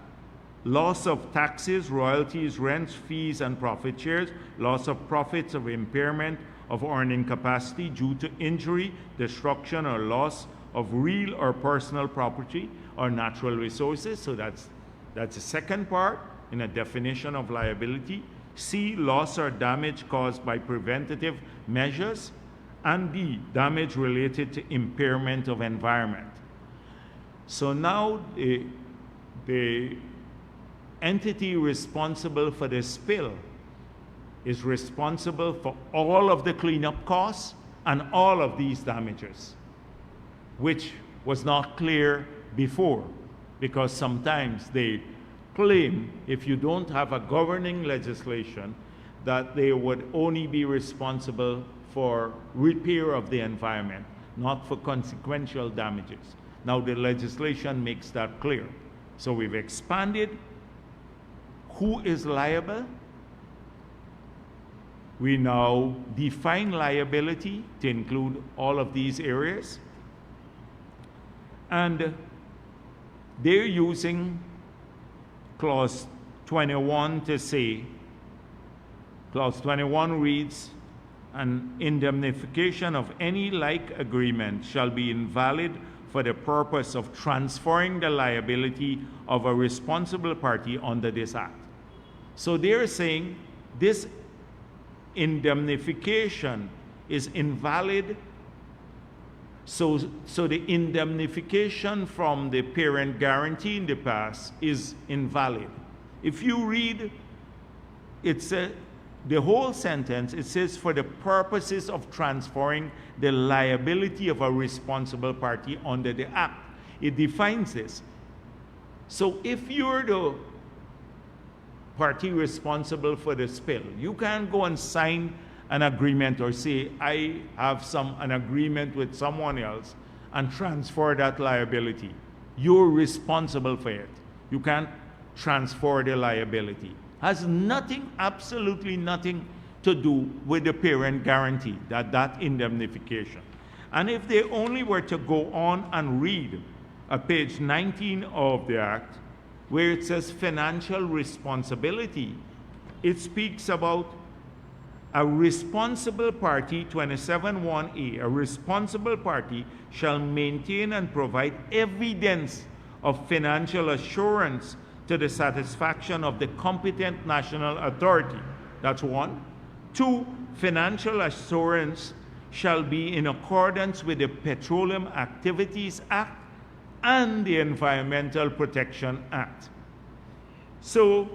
Loss of taxes, royalties, rents, fees, and profit shares, loss of profits of impairment of earning capacity due to injury, destruction, or loss of real or personal property or natural resources. So that's the second part in a definition of liability. C, loss or damage caused by preventative measures. And D, damage related to impairment of environment. So now the entity responsible for the spill is responsible for all of the cleanup costs and all of these damages, which was not clear before, because sometimes they claim, if you don't have a governing legislation, that they would only be responsible for repair of the environment, not for consequential damages. Now the legislation makes that clear. So we've expanded who is liable. We now define liability to include all of these areas. And they're using clause 21 to say, clause 21 reads, an indemnification of any like agreement shall be invalid for the purpose of transferring the liability of a responsible party under this act. So they're saying this indemnification is invalid. So the indemnification from the parent guarantee in the past is invalid. If you read, it's the whole sentence, it says for the purposes of transferring the liability of a responsible party under the act. It defines this. So if you're the party responsible for the spill, you can't go and sign an agreement or say, I have an agreement with someone else and transfer that liability. You're responsible for it. You can't transfer the liability. Has nothing, absolutely nothing to do with the parent guarantee, that indemnification. And if they only were to go on and read page 19 of the Act, where it says financial responsibility, it speaks about a responsible party, 27(1)(a), a responsible party shall maintain and provide evidence of financial assurance to the satisfaction of the competent national authority. That's one. Two, financial assurance shall be in accordance with the Petroleum Activities Act and the Environmental Protection Act. So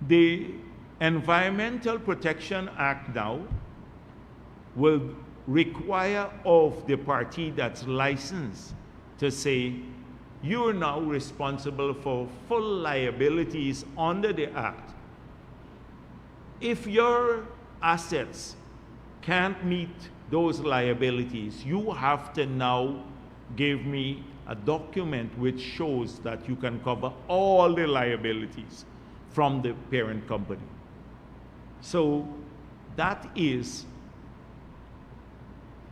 the Environmental Protection Act now will require of the party that's licensed to say, you're now responsible for full liabilities under the Act. If your assets can't meet those liabilities, you have to now give me a document which shows that you can cover all the liabilities from the parent company. So that is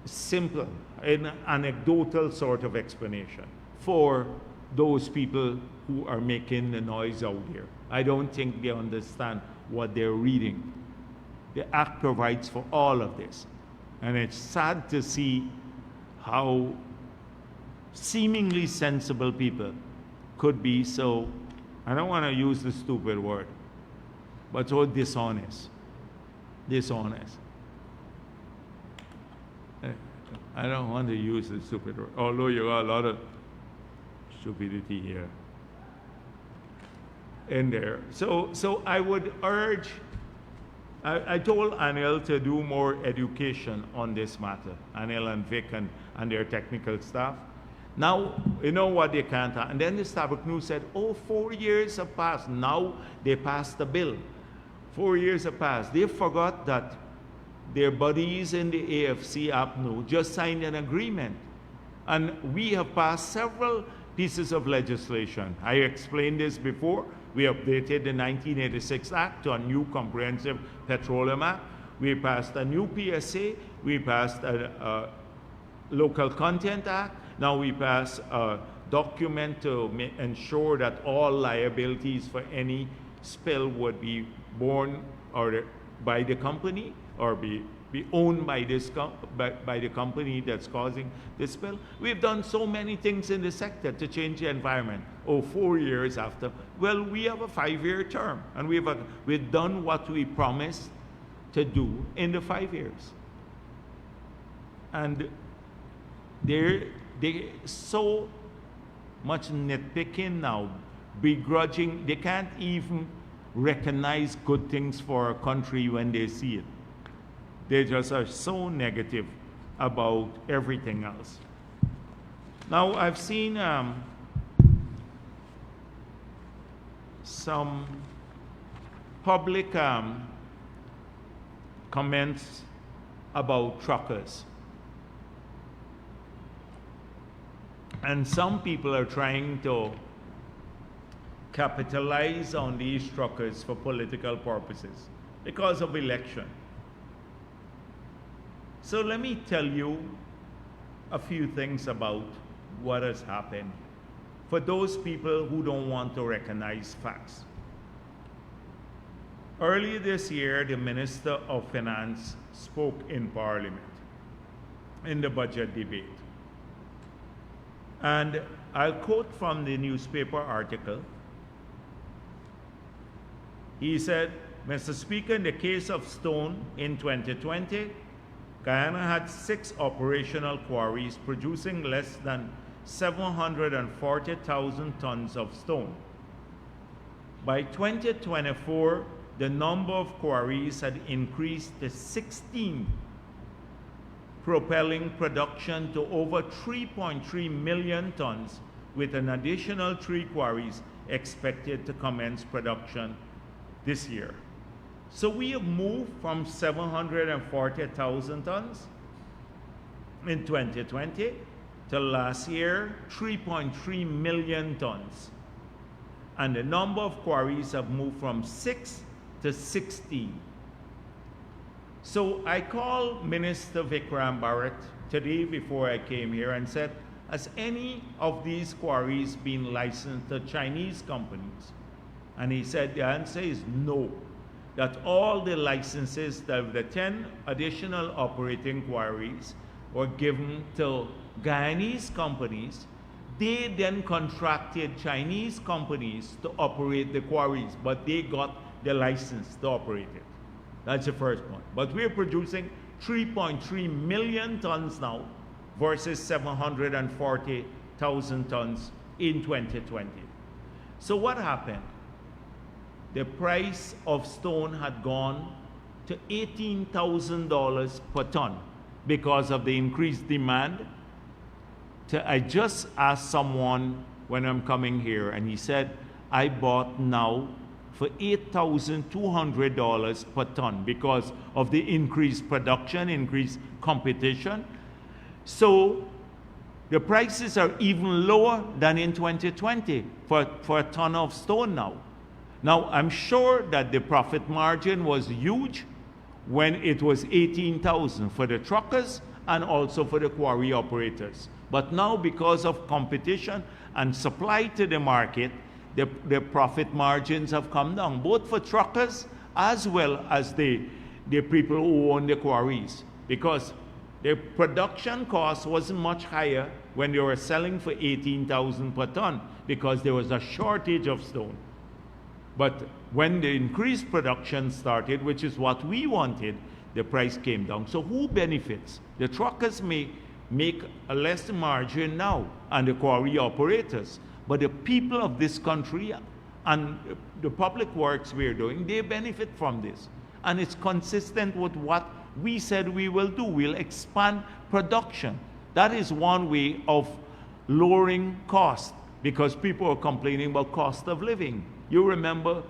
simple, an anecdotal sort of explanation for those people who are making the noise out there. I don't think they understand what they're reading. The Act provides for all of this. And it's sad to see how seemingly sensible people could be so, I don't want to use the stupid word, but so dishonest. Dishonest. I don't want to use the stupid word, although you got a lot of stupidity here in there. So I would urge, I told Anil to do more education on this matter, Anil and Vic and their technical staff. Now, you know what they can't have. And then the Starbuck News said, oh, 4 years have passed. Now they passed the bill. 4 years have passed. They forgot that their buddies in the AFC APNU just signed an agreement. And we have passed several pieces of legislation. I explained this before. We updated the 1986 Act to a new Comprehensive Petroleum Act. We passed a new PSA. We passed a Local Content Act. Now we pass a document to ensure that all liabilities for any spill would be borne or by the company or be owned by by the company that's causing the spill. We've done so many things in the sector to change the environment. 4 years after, well, we have a 5-year term, and we've done what we promised to do in the 5 years. And they're so much nitpicking now, begrudging. They can't even recognize good things for a country when they see it. They just are so negative about everything else. Now, I've seen some public comments about truckers. And some people are trying to capitalize on these truckers for political purposes because of election. So let me tell you a few things about what has happened for those people who don't want to recognize facts. Earlier this year, the Minister of Finance spoke in Parliament in the budget debate. And I'll quote from the newspaper article. He said, "Mr. Speaker, in the case of stone in 2020, Guyana had 6 operational quarries producing less than 740,000 tons of stone. By 2024, the number of quarries had increased to 16, propelling production to over 3.3 million tons, with an additional 3 quarries expected to commence production this year." So we have moved from 740,000 tons in 2020 to last year 3.3 million tons. And the number of quarries have moved from 6 to 16. So I called Minister Vikram Bharrat today before I came here and said, has any of these quarries been licensed to Chinese companies? And he said the answer is no, that all the licenses, the 10 additional operating quarries were given to Guyanese companies. They then contracted Chinese companies to operate the quarries, but they got the license to operate it. That's the first point. But we're producing 3.3 million tons now versus 740,000 tons in 2020. So what happened? The price of stone had gone to $18,000 per ton because of the increased demand. I just asked someone when I'm coming here, and he said, I bought now for $8,200 per ton because of the increased production, increased competition. So the prices are even lower than in 2020 for a ton of stone now. Now, I'm sure that the profit margin was huge when it was $18,000 for the truckers and also for the quarry operators. But now, because of competition and supply to the market, the profit margins have come down, both for truckers as well as the people who own the quarries, because the production cost wasn't much higher when they were selling for $18,000 per ton because there was a shortage of stone. But when the increased production started, which is what we wanted, the price came down. So who benefits? The truckers may make a less margin now, and the quarry operators. But the people of this country and the public works we're doing, they benefit from this. And it's consistent with what we said we will do. We'll expand production. That is one way of lowering cost, because people are complaining about cost of living. You remember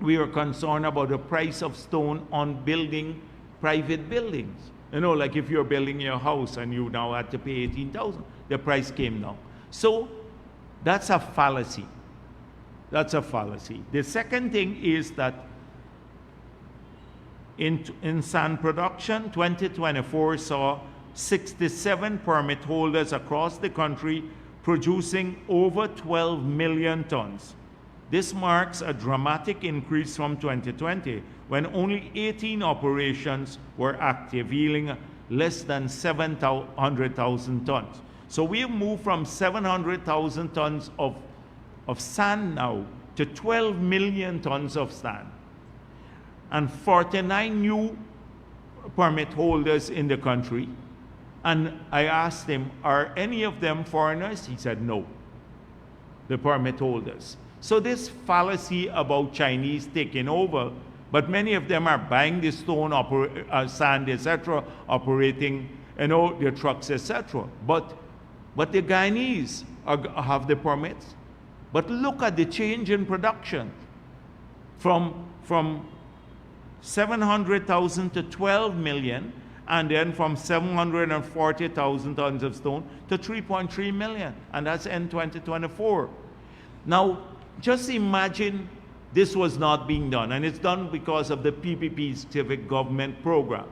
we were concerned about the price of stone on building private buildings. You know, like if you're building your house and you now had to pay 18,000, the price came down. So that's a fallacy. That's a fallacy. The second thing is that in sand production, 2024 saw 67 permit holders across the country producing over 12 million tons. This marks a dramatic increase from 2020, when only 18 operations were active, yielding less than 700,000 tons. So we have moved from 700,000 tons of sand now to 12 million tons of sand. And 49 new permit holders in the country. And I asked him, are any of them foreigners? He said no, the permit holders. So this fallacy about Chinese taking over, but many of them are buying the stone, sand, etc., operating, you know, their trucks, etc. But the Guyanese have the permits. But look at the change in production from 700,000 to 12 million, and then from 740,000 tons of stone to 3.3 million, and that's in 2024. Now, just imagine this was not being done, and it's done because of the PPP civic government program.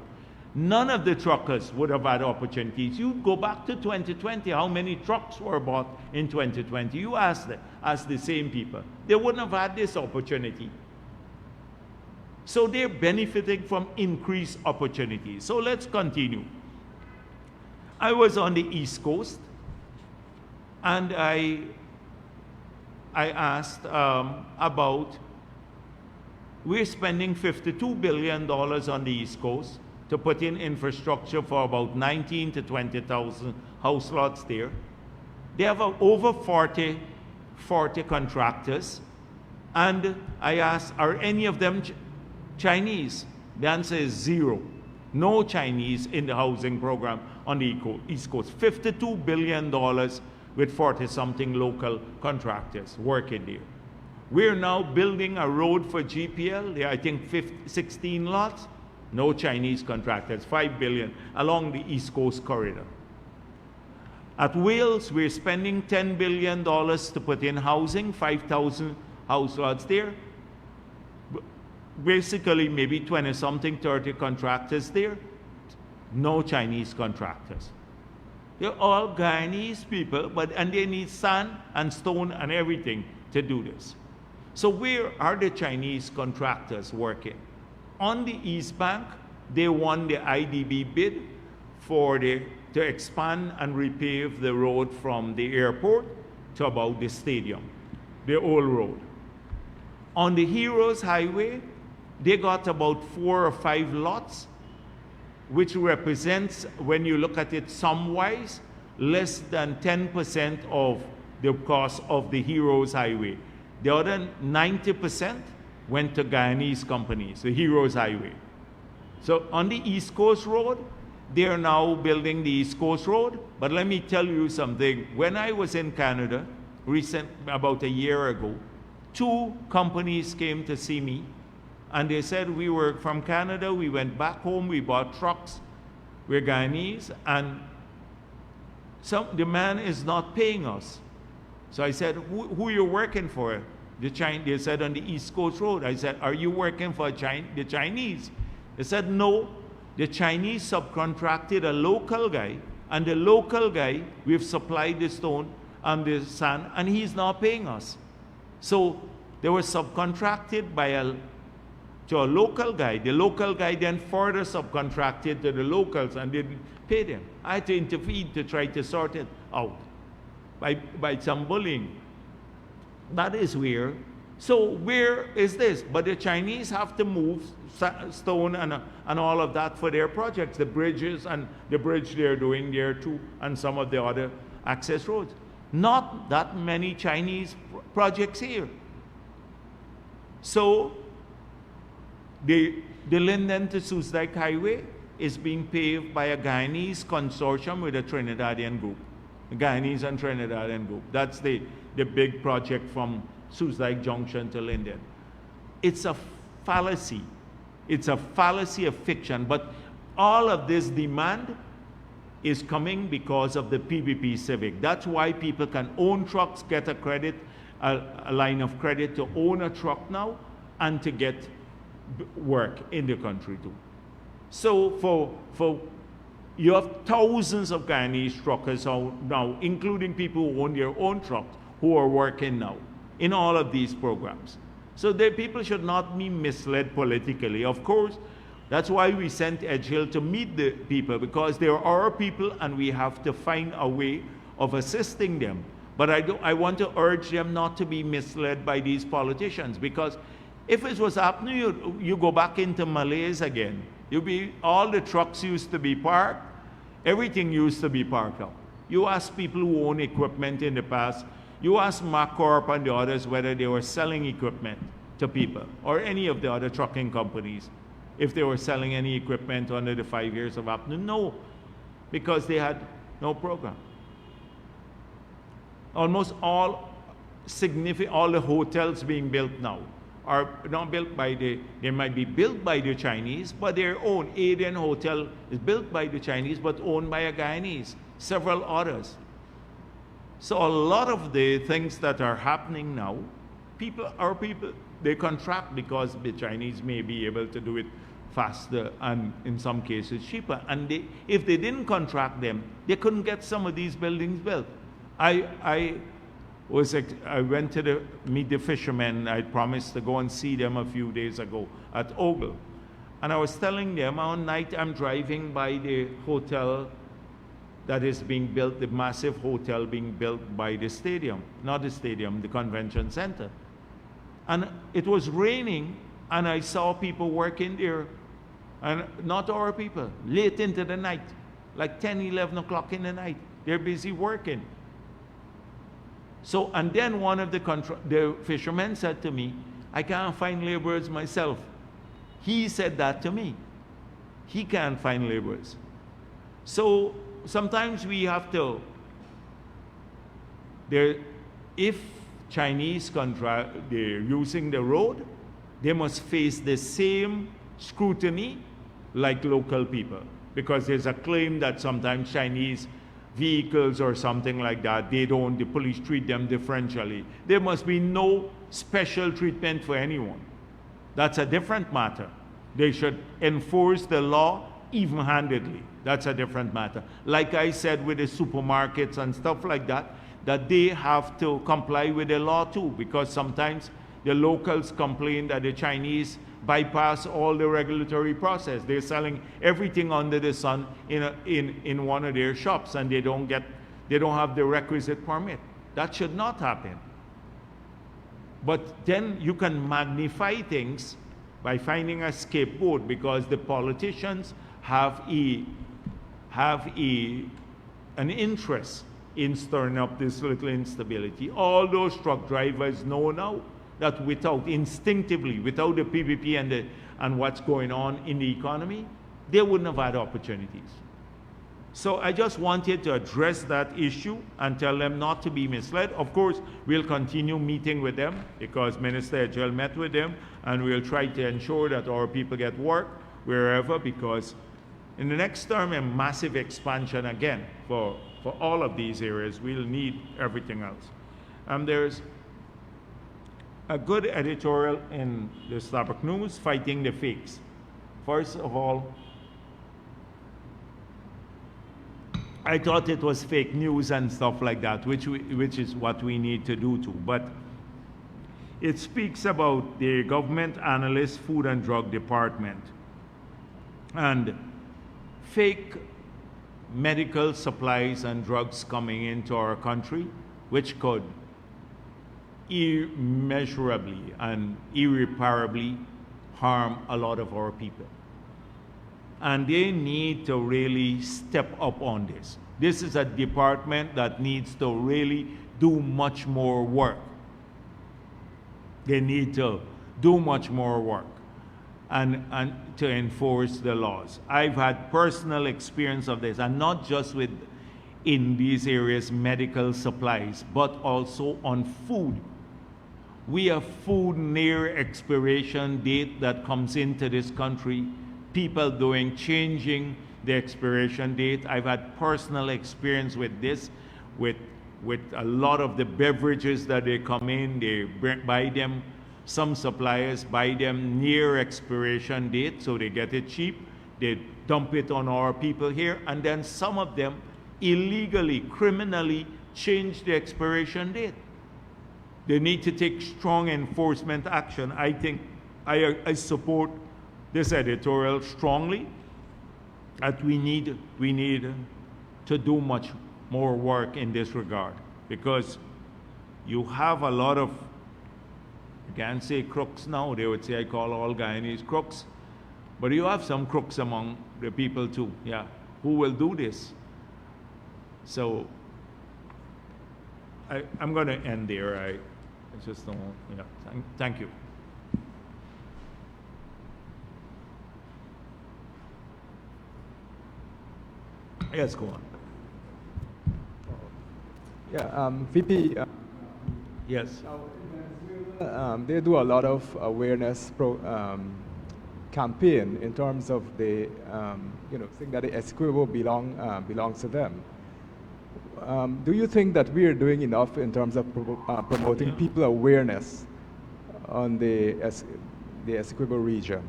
None of the truckers would have had opportunities. You go back to 2020, how many trucks were bought in 2020? You ask the same people. They wouldn't have had this opportunity. So they're benefiting from increased opportunities. So let's continue. I was on the East Coast, and I asked about, we're spending $52 billion on the East Coast to put in infrastructure for about 19 to 20,000 house lots there. They have over 40 contractors, and I asked, are any of them Chinese? The answer is zero. No Chinese in the housing program on the East Coast. $52 billion with 40-something local contractors working there. We're now building a road for GPL. There are, I think, 16 lots. No Chinese contractors, $5 billion along the East Coast corridor. At Wales, we're spending $10 billion to put in housing, 5,000 house lots there. Basically, maybe 20-something, 30 contractors there. No Chinese contractors. They're all Guyanese people, and they need sand and stone and everything to do this. So where are the Chinese contractors working? On the East Bank, they won the IDB bid to expand and repave the road from the airport to about the stadium, the old road. On the Heroes Highway, they got about 4 or 5 lots, which represents, when you look at it sum-wise, less than 10% of the cost of the Heroes Highway. The other 90% went to Guyanese companies, the Heroes Highway. So on the East Coast Road, they are now building the East Coast Road. But let me tell you something. When I was in Canada, about a year ago, 2 companies came to see me, and they said, we were from Canada, we went back home, we bought trucks, we're Guyanese, and the man is not paying us. So I said, who are you working for? They said, on the East Coast Road. I said, are you working for the Chinese? They said, no. The Chinese subcontracted a local guy, and the local guy, we've supplied the stone and the sand, and he's not paying us. So they were subcontracted to a local guy. The local guy then further subcontracted to the locals and didn't pay them. I had to intervene to try to sort it out by some bullying. That is where. So where is this? But the Chinese have to move stone and all of that for their projects, the bridges and the bridge they're doing there too, and some of the other access roads. Not that many Chinese projects here. So the Linden to Soosdijk Highway is being paved by a Guyanese consortium with a Trinidadian group. A Guyanese and Trinidadian group. That's the big project from Soosdijk Junction to Linden. It's a fallacy. It's a fallacy of fiction. But All of this demand is coming because of the PPP Civic. That's why people can own trucks, get a credit, a line of credit to own a truck now, and to get work in the country too. So you have thousands of Guyanese truckers now, including people who own their own trucks, who are working now in all of these programs. So people should not be misled politically. Of course, that's why we sent Edgehill to meet the people, because they are our people and we have to find a way of assisting them. But I want to urge them not to be misled by these politicians, because if it was happening, you go back into Malays again. All the trucks used to be parked, everything used to be parked up. You ask people who own equipment in the past, you ask MacCorp and the others whether they were selling equipment to people, or any of the other trucking companies, if they were selling any equipment under the 5 years of APNU. No, because they had no program. Almost all the hotels being built now are not built by they might be built by the Chinese, but their own. Aden Hotel is built by the Chinese, but owned by a Guyanese, several others. So a lot of the things that are happening now, our people, they contract because the Chinese may be able to do it faster and in some cases cheaper. And if they didn't contract them, they couldn't get some of these buildings built. I went to meet the fishermen. I promised to go and see them a few days ago at Ogle. And I was telling them, one night I'm driving by the hotel that is being built, the massive hotel being built by the stadium, not the stadium, the convention center. And it was raining, and I saw people working there, and not our people, late into the night, like 10, 11 o'clock in the night. They're busy working. So, and then one of the fishermen said to me, I can't find laborers myself. He said that to me. He can't find laborers. So sometimes we have to, if Chinese they're using the road, they must face the same scrutiny like local people. Because there's a claim that sometimes Chinese vehicles or something like that, the police treat them differentially. There must be no special treatment for anyone. That's a different matter. They should enforce the law even-handedly. That's a different matter. Like I said with the supermarkets and stuff like that, that they have to comply with the law too, because sometimes the locals complain that the Chinese bypass all the regulatory process. They're selling everything under the sun in one of their shops, and they don't have the requisite permit. That should not happen. But then you can magnify things by finding a scapegoat, because the politicians have an interest in stirring up this little instability. All those truck drivers know now that instinctively, without the PPP and what's going on in the economy, they wouldn't have had opportunities. So I just wanted to address that issue and tell them not to be misled. Of course, we'll continue meeting with them, because Minister Edgehill met with them, and we'll try to ensure that our people get work wherever, because in the next term, a massive expansion again for all of these areas. We'll need everything else. There's a good editorial in the Starbuck News, Fighting the Fakes. First of all, I thought it was fake news and stuff like that, which is what we need to do too. But it speaks about the government analyst, Food and Drug Department, and fake medical supplies and drugs coming into our country, which could immeasurably and irreparably harm a lot of our people. And they need to really step up on this. This is a department that needs to really do much more work. They need to do much more work and to enforce the laws. I've had personal experience of this, and not just in these areas, medical supplies, but also on food. We have food near expiration date that comes into this country people changing the expiration date. I've had personal experience with this, with a lot of the beverages that they come in, they buy them, some suppliers buy them near expiration date, so they get it cheap. They dump it on our people here, and then some of them illegally, criminally change the expiration date. They need to take strong enforcement action. I think I support this editorial strongly, that we need to do much more work in this regard, because you have a lot of, you can't say crooks now, they would say I call all Guyanese crooks, but you have some crooks among the people too, yeah, who will do this. So I'm going to end there. I just don't, yeah, thank you. Yes, go on. Yeah, VP. Yes. They do a lot of awareness campaign in terms of the, saying that the Essequibo belongs to them. Do you think that we are doing enough in terms of promoting people awareness on the Essequibo region?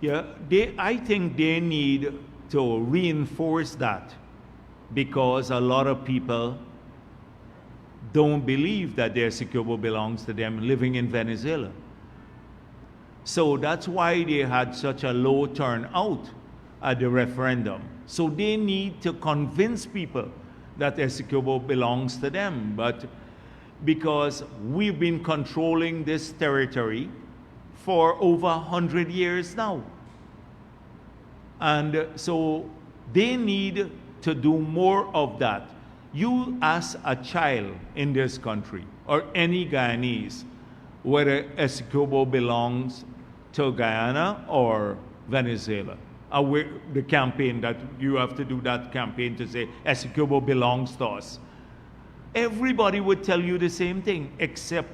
Yeah, I think they need to reinforce that, because a lot of people don't believe that the Essequibo belongs to them living in Venezuela. So that's why they had such a low turnout at the referendum. So they need to convince people that Essequibo belongs to them. But because we've been controlling this territory for over 100 years now. And so they need to do more of that. You ask a child in this country, or any Guyanese, whether Essequibo belongs to Guyana or Venezuela. The campaign that you have to do, that campaign to say Essequibo belongs to us. Everybody would tell you the same thing, except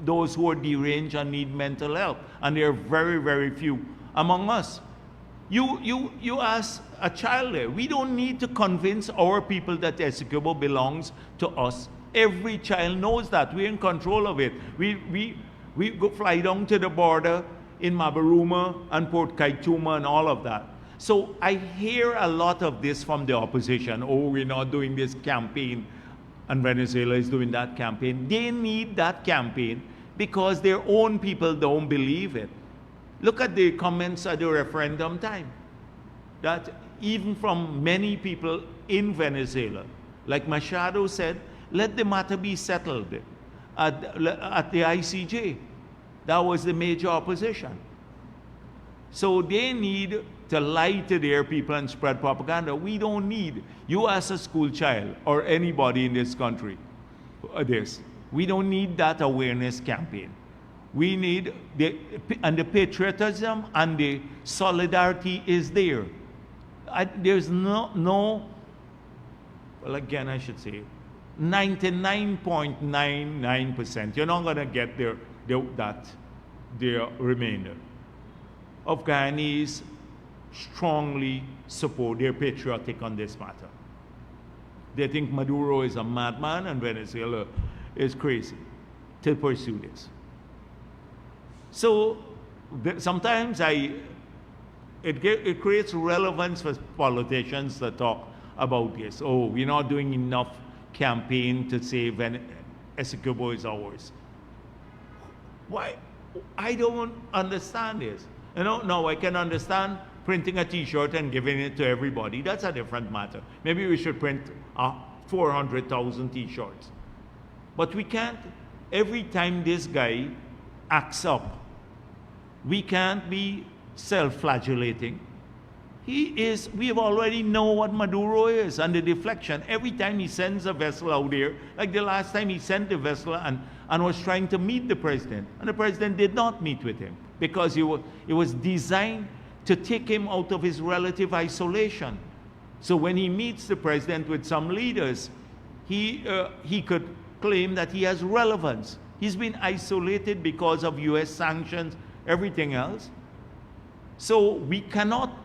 those who are deranged and need mental help, and there are very, very few among us. You ask a child there. We don't need to convince our people that Essequibo belongs to us. Every child knows that. We're in control of it. We go fly down to the border in Mabaruma and Port Kaituma and all of that. So I hear a lot of this from the opposition. Oh, we're not doing this campaign, and Venezuela is doing that campaign. They need that campaign because their own people don't believe it. Look at the comments at the referendum time, that even from many people in Venezuela, like Machado said, let the matter be settled at the ICJ. That was the major opposition. So they need to lie to their people and spread propaganda. We don't need, you as a school child or anybody in this country, we don't need that awareness campaign. We need, the patriotism and the solidarity is there. There's no, well, again, I should say, 99.99%. You're not going to get the remainder of Guyanese strongly support, they're patriotic on this matter. They think Maduro is a madman and Venezuela is crazy to pursue this. So sometimes it creates relevance for politicians to talk about this. Oh, we're not doing enough campaign to say Essequibo is ours. Why? I don't understand this. No, I can understand printing a t-shirt and giving it to everybody. That's a different matter. Maybe we should print 400,000 t-shirts. But we can't, every time this guy acts up, we can't be self-flagellating. We have already know what Maduro is and the deflection. Every time he sends a vessel out there, like the last time he sent the vessel and was trying to meet the president, and the president did not meet with him because it was designed to take him out of his relative isolation. So when he meets the president with some leaders, he could claim that he has relevance. He's been isolated because of US sanctions, everything else. So we cannot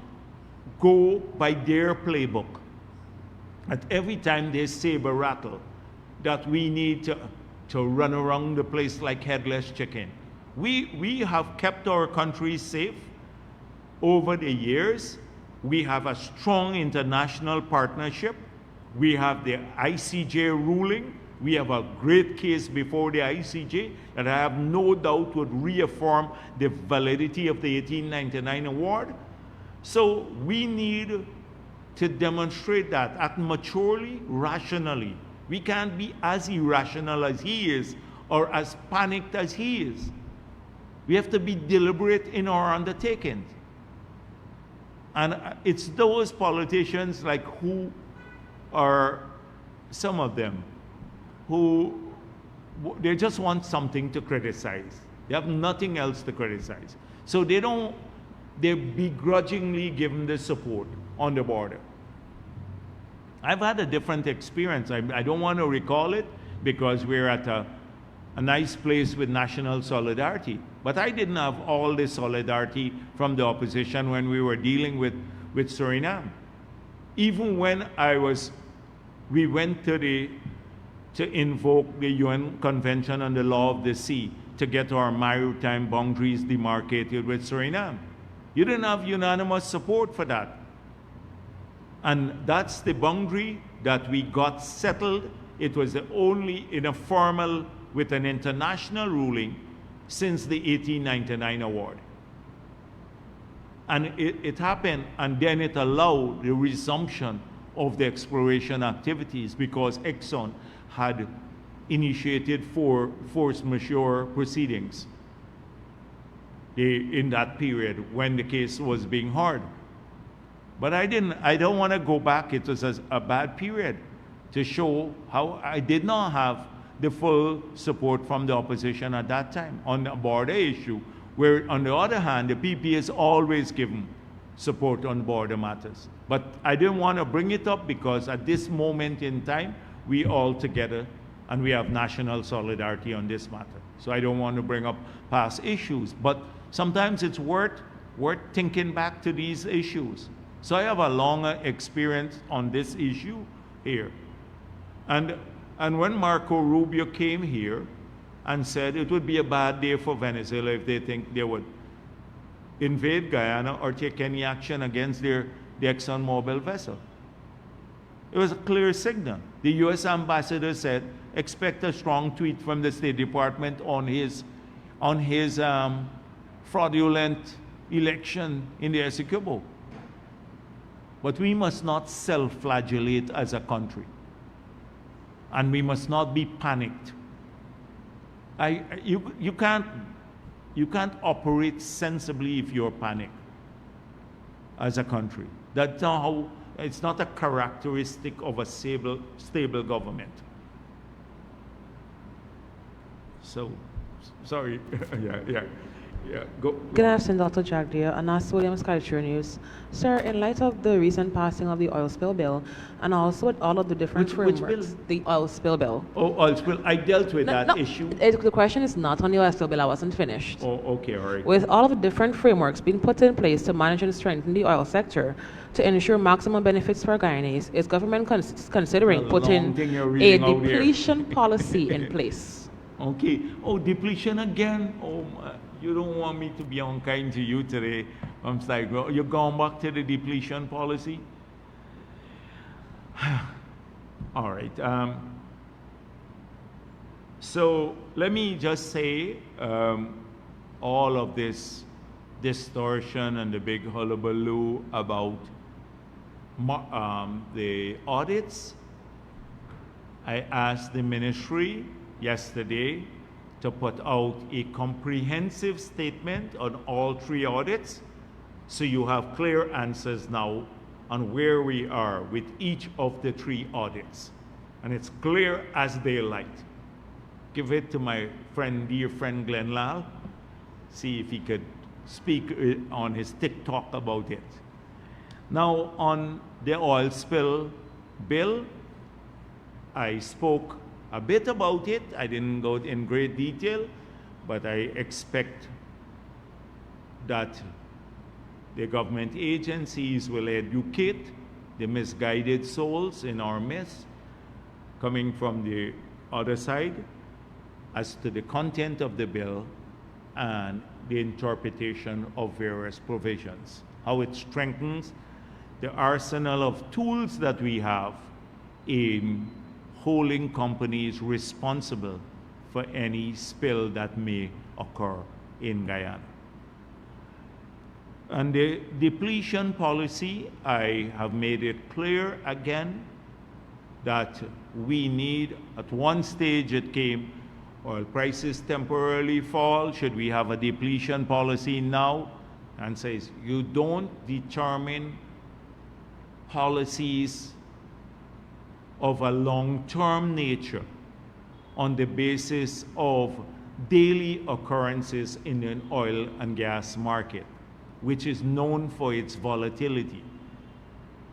go by their playbook. At every time they saber rattle, that we need to run around the place like headless chicken. We have kept our country safe over the years. We have a strong international partnership. We have the ICJ ruling. We have a great case before the ICJ that I have no doubt would reaffirm the validity of the 1899 award. So we need to demonstrate that, act maturely, rationally. We can't be as irrational as he is or as panicked as he is. We have to be deliberate in our undertakings. And it's those politicians like who are, some of them, who they just want something to criticize. They have nothing else to criticize. So they begrudgingly give them the support on the border. I've had a different experience. I don't want to recall it because we're at a nice place with national solidarity. But I didn't have all the solidarity from the opposition when we were dealing with Suriname. Even when we went to invoke the UN Convention on the Law of the Sea to get our maritime boundaries demarcated with Suriname. You didn't have unanimous support for that. And that's the boundary that we got settled. It was the only in a formal with an international ruling since the 1899 award. And it happened, and then it allowed the resumption of the exploration activities because Exxon had initiated force majeure proceedings in that period when the case was being heard. But I don't want to go back. It was a bad period to show how I did not have the full support from the opposition at that time on the border issue, where on the other hand, the PP has always given support on border matters. But I didn't want to bring it up because at this moment in time, we all together and we have national solidarity on this matter. So I don't want to bring up past issues, but sometimes it's worth thinking back to these issues. So I have a longer experience on this issue here. And when Marco Rubio came here and said it would be a bad day for Venezuela if they think they would invade Guyana or take any action against the ExxonMobil vessel. It was a clear signal. The US ambassador said, expect a strong tweet from the State Department on his fraudulent election in the Essequibo. But we must not self-flagellate as a country. And we must not be panicked. You can't operate sensibly if you're panicked as a country. That's not how, it's not a characteristic of a stable government. So, sorry, yeah, go. Good afternoon, Dr. Jagdeo. Anas Williams, Culture News. Sir, in light of the recent passing of the oil spill bill, and also with all of the different Which frameworks, bill? the oil spill bill. Oh, oil spill. I dealt with that issue. The question is not on the oil spill bill. I wasn't finished. Oh, okay, all right. With all of the different frameworks being put in place to manage and strengthen the oil sector to ensure maximum benefits for Guyanese, is government considering putting a depletion policy in place? Okay. Oh, depletion again? Oh, you don't want me to be unkind to you today. I'm like, well, you're going back to the depletion policy? All right. So let me just say, all of this distortion and the big hullabaloo about the audits, I asked the ministry yesterday to put out a comprehensive statement on all 3 audits, so you have clear answers now on where we are with each of the 3 audits. And it's clear as daylight. Give it to my friend, dear friend Glenn Lal, see if he could speak on his TikTok about it. Now, on the oil spill bill, I spoke a bit about it. I didn't go in great detail, but I expect that The government agencies will educate the misguided souls in our midst, coming from the other side, as to the content of the bill and the interpretation of various provisions, how it strengthens the arsenal of tools that we have in holding companies responsible for any spill that may occur in Guyana. And the depletion policy, I have made it clear again that we need, at one stage it came, oil prices temporarily fall, should we have a depletion policy now? And says, you don't determine policies of a long-term nature on the basis of daily occurrences in an oil and gas market, which is known for its volatility.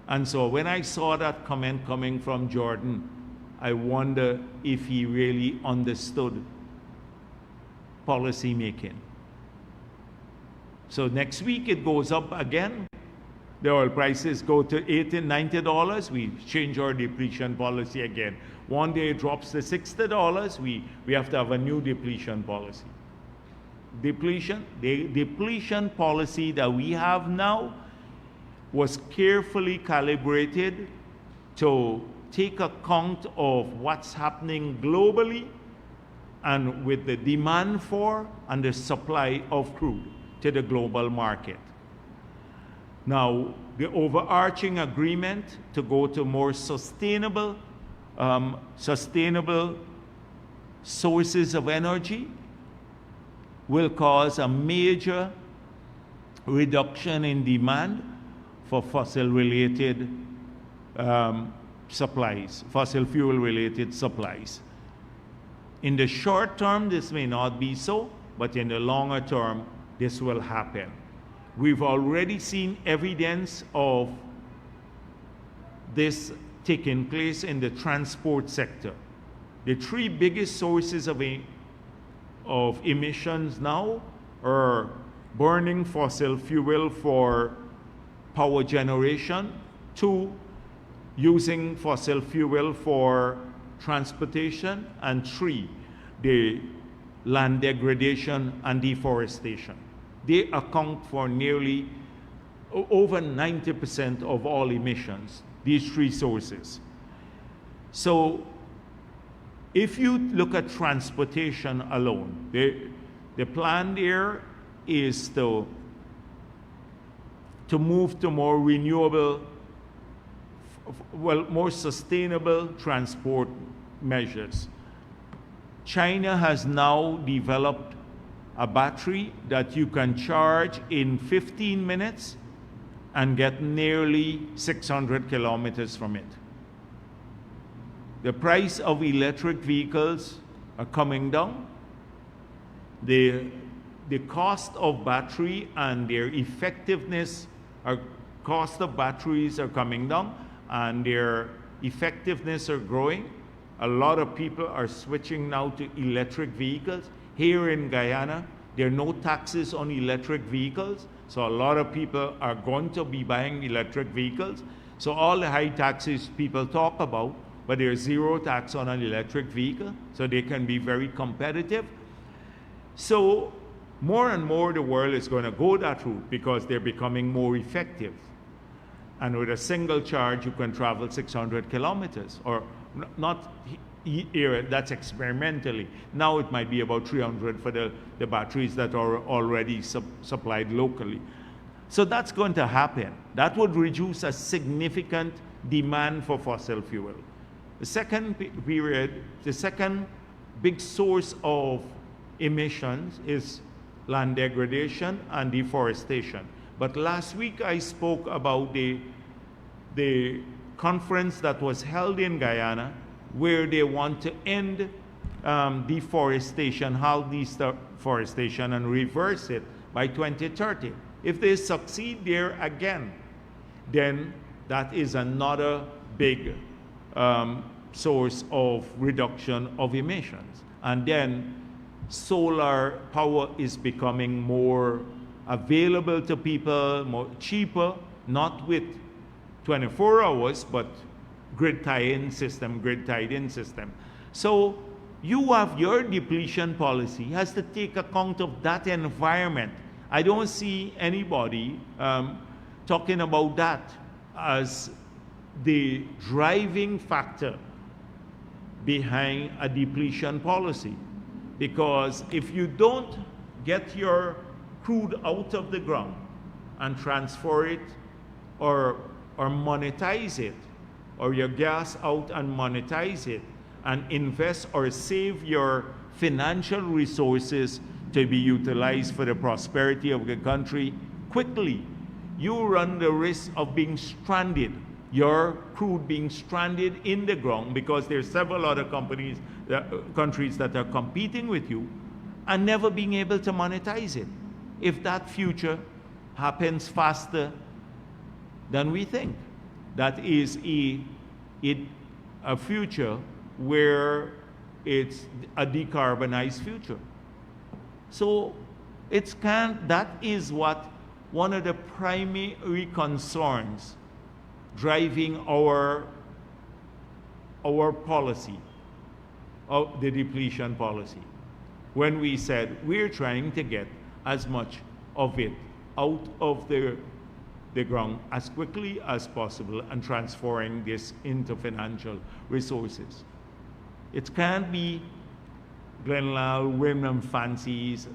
And so when I saw that comment coming from Jordan, I wonder if he really understood policy making. So next week it goes up again. The oil prices go to $80, $90, we change our depletion policy again. One day it drops to $60, we have to have a new depletion policy. The depletion policy that we have now was carefully calibrated to take account of what's happening globally and with the demand for and the supply of crude to the global market. Now, the overarching agreement to go to more sustainable sources of energy will cause a major reduction in demand for fossil-related supplies, fossil fuel-related supplies. In the short term, this may not be so, but in the longer term, this will happen. We've already seen evidence of this taking place in the transport sector. The three biggest sources of emissions now are burning fossil fuel for power generation, 2, using fossil fuel for transportation, and 3, the land degradation and deforestation. They account for nearly over 90% of all emissions, these three sources. So if you look at transportation alone, the plan there is to move to more renewable, more sustainable transport measures. China has now developed a battery that you can charge in 15 minutes and get nearly 600 kilometers from it. The price of electric vehicles are coming down. The cost of battery and their effectiveness, cost of batteries are coming down and their effectiveness are growing. A lot of people are switching now to electric vehicles. Here in Guyana, there are no taxes on electric vehicles, so a lot of people are going to be buying electric vehicles. So all the high taxes people talk about, but there's zero tax on an electric vehicle, so they can be very competitive. So more and more the world is going to go that route because they're becoming more effective. And with a single charge, you can travel 600 kilometers, or not here, that's experimentally. Now it might be about 300 for the batteries that are already supplied locally. So that's going to happen. That would reduce a significant demand for fossil fuel. The second big source of emissions is land degradation and deforestation. But last week I spoke about the conference that was held in Guyana where they want to end deforestation, halt deforestation, and reverse it by 2030. If they succeed there again, then that is another big source of reduction of emissions. And then solar power is becoming more available to people, more cheaper, not with 24 hours, but grid tie-in system. So you have your depletion policy has to take account of that environment. I don't see anybody talking about that as the driving factor behind a depletion policy. Because if you don't get your crude out of the ground and transfer it or monetize it, or your gas out and monetize it, and invest or save your financial resources to be utilized for the prosperity of the country quickly, you run the risk of being stranded, your crude being stranded in the ground, because there's several other countries that are competing with you, and never being able to monetize it. If that future happens faster than we think, that is a future where it's a decarbonized future. So that is what one of the primary concerns driving our policy, of the depletion policy, when we said we're trying to get as much of it out of the ground as quickly as possible and transferring this into financial resources. It can't be Glenlyle whim and fancies,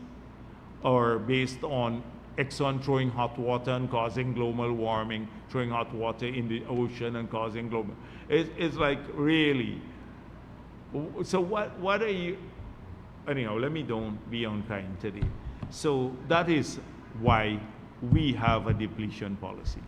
or based on Exxon throwing hot water and causing global warming, throwing hot water in the ocean and causing global. It's like, really. So what are you? Anyhow, let me don't be unkind today. So that is why we have a depletion policy.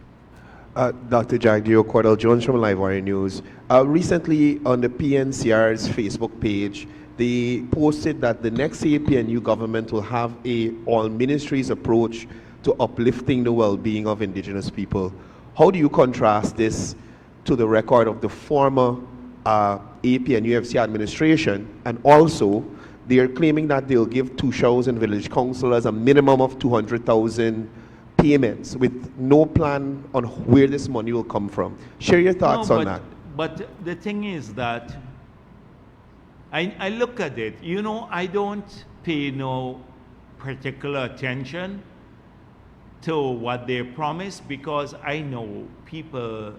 Dr. Jagdeo, Cordell Jones from Livewire News. Recently on the PNCR's Facebook page, they posted that the next APNU government will have a all ministries approach to uplifting the well-being of indigenous people. How do you contrast this to the record of the former APNUFC administration? And also, they are claiming that they'll give 2,000 village councillors a minimum of 200,000 payments with no plan on where this money will come from. Share your thoughts on that. But the thing is that I look at it, I don't pay no particular attention to what they promise, because I know people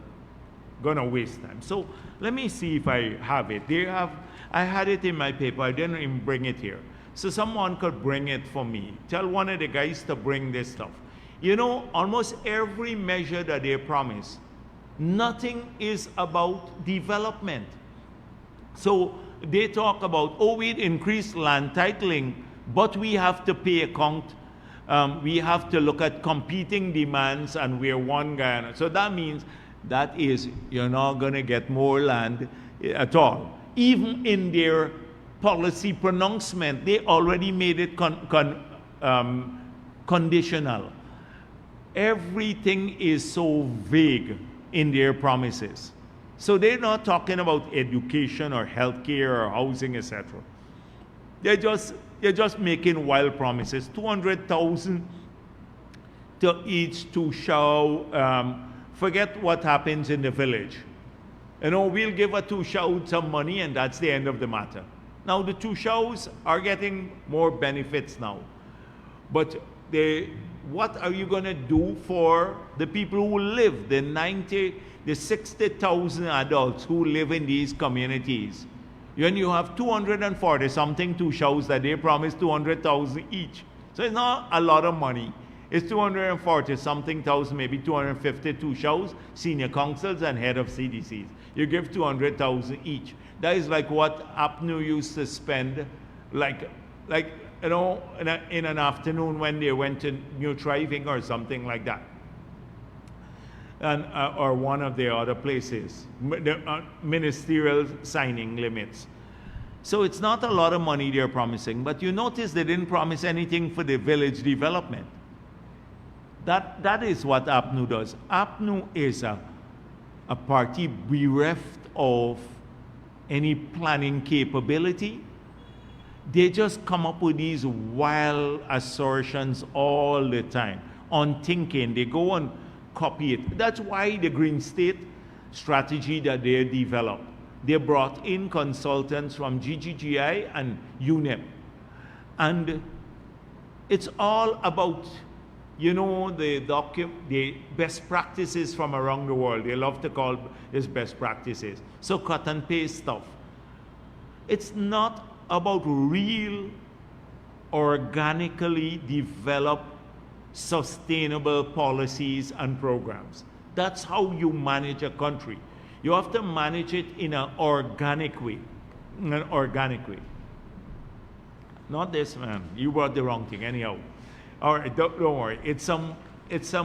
gonna waste time. So let me see if I have it. I had it in my paper, I didn't even bring it here. So someone could bring it for me. Tell one of the guys to bring this stuff. Almost every measure that they promise, nothing is about development. So they talk about, we'd increase land titling, but we have to pay account. We have to look at competing demands, and we're one Guyana. So that means you're not going to get more land at all. Even in their policy pronouncement, they already made it conditional. Everything is so vague in their promises. So they're not talking about education or healthcare or housing, etc. They're just making wild promises. 200,000 to each to show. Forget what happens in the village. We'll give a two shows some money, and that's the end of the matter. Now the two shows are getting more benefits now, but what are you going to do for the people who live, the 60,000 adults who live in these communities? When you have 240 something two shows that they promise 200,000 each, so it's not a lot of money. It's 240 something thousand, maybe 252 shows, senior councils and head of CDCs. You give 200,000 each. That is like what APNU used to spend, in an afternoon when they went to New Thriving or something like that, and or one of the other places, the ministerial signing limits. So it's not a lot of money they're promising, but you notice they didn't promise anything for the village development. That is what APNU does. APNU is a party bereft of any planning capability. They just come up with these wild assertions all the time, unthinking. They go and copy it. That's why the Green State strategy that they developed, they brought in consultants from GGGI and UNEP. And it's all about, you know, the best practices from around the world. They love to call this best practices. So cut and paste stuff. It's not about real, organically developed, sustainable policies and programs. That's how you manage a country. You have to manage it in an organic way. In an organic way. Not this, man. You brought the wrong thing. Anyhow. All right, don't worry. It's some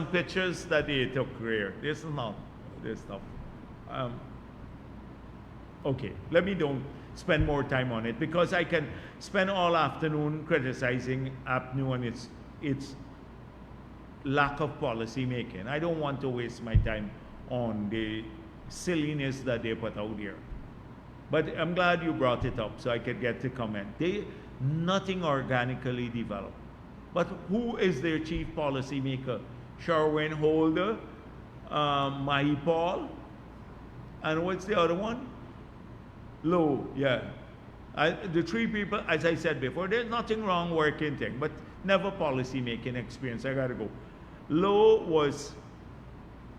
pictures that they took here. This is not this stuff. Okay, let me don't spend more time on it, because I can spend all afternoon criticizing APNU and its lack of policy making. I don't want to waste my time on the silliness that they put out here. But I'm glad you brought it up so I could get to comment. Nothing organically developed. But who is their chief policy maker? Sherwin Holder, Mahi Paul, and what's the other one? Lowe, yeah. The three people, as I said before, there's nothing wrong working thing, but never policy making experience. I gotta go. Lowe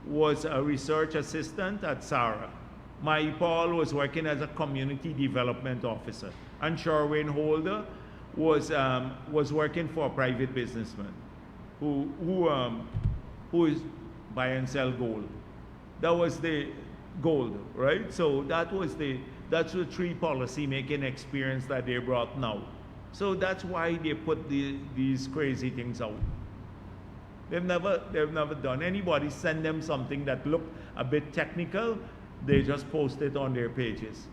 was a research assistant at SARA. Mahi Paul was working as a community development officer, and Sherwin Holder was working for a private businessman who is buy and sell gold. That was the gold, right? So that's the three policy making experience that they brought now. So that's why they put these crazy things out. They've never done. Anybody send them something that looked a bit technical, they just post it on their pages.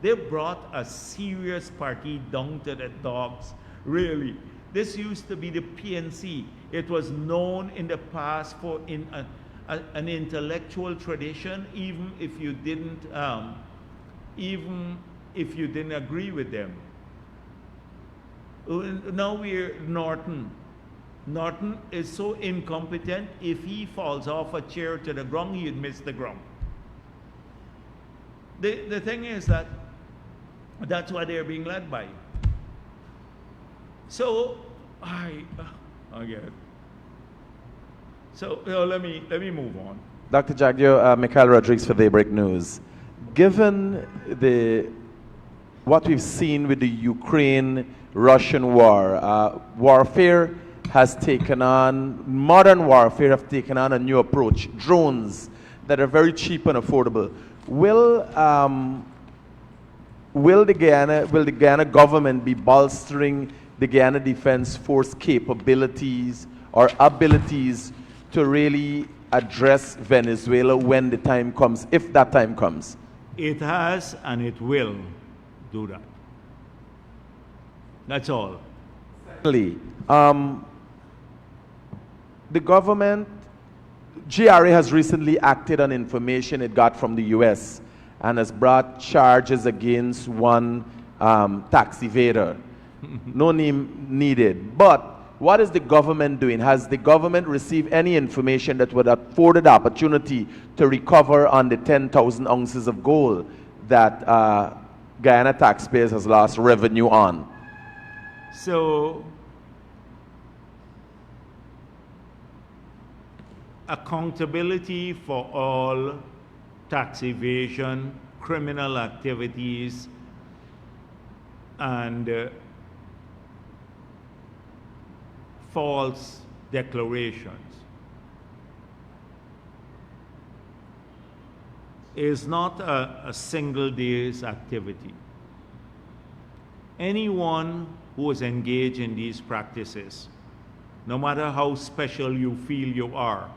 They brought a serious party down to the dogs, really. This used to be the PNC. It was known in the past for an intellectual tradition, even if you didn't agree with them. Now we're Norton. Norton is so incompetent, if he falls off a chair to the ground, he'd miss the ground. The thing is that's what they're being led by. So, I get it. So, let me move on. Dr. Jagdeo, Mikhail Rodriguez for Daybreak News. Given what we've seen with the Ukraine-Russian war, warfare has taken on, modern warfare have taken on a new approach. Drones that are very cheap and affordable. Will the Guyana government be bolstering the Guyana Defense Force capabilities or abilities to really address Venezuela when the time comes, if that time comes? It has, and it will do that. That's all. Secondly, the government, GRA has recently acted on information it got from the US and has brought charges against one tax evader. No name needed. But what is the government doing? Has the government received any information that would afford the opportunity to recover on the 10,000 ounces of gold that Guyana taxpayers has lost revenue on? So, accountability for all tax evasion, criminal activities, and false declarations is not a single day's activity. Anyone who is engaged in these practices, no matter how special you feel you are,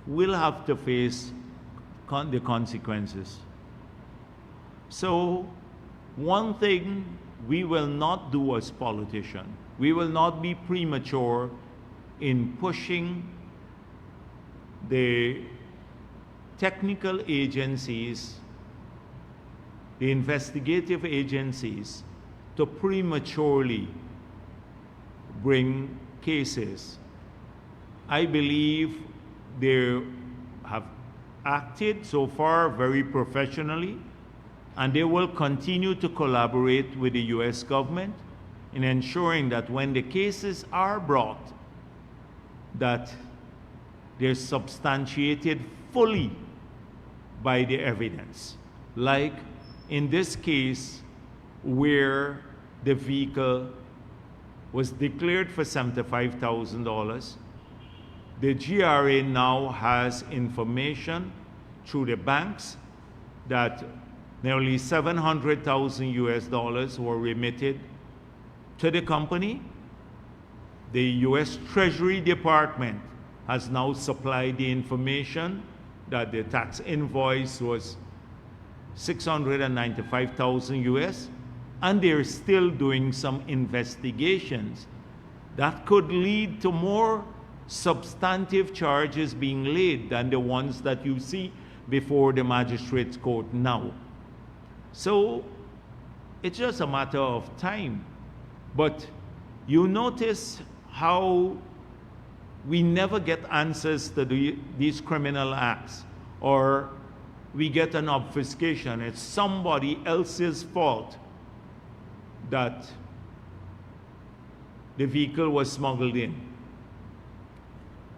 will have to face the consequences. So, one thing we will not do as politicians, we will not be premature in pushing the technical agencies, the investigative agencies, to prematurely bring cases. I believe they have acted so far very professionally, and they will continue to collaborate with the US government in ensuring that when the cases are brought, that they're substantiated fully by the evidence. Like in this case, where the vehicle was declared for $75,000, the GRA now has information through the banks that nearly $700,000 were remitted to the company. The US Treasury Department has now supplied the information that the tax invoice was $695,000 US, and they're still doing some investigations that could lead to more substantive charges being laid than the ones that you see before the magistrate's court now. So it's just a matter of time. But you notice how we never get answers to these criminal acts, or we get an obfuscation. It's somebody else's fault that the vehicle was smuggled in.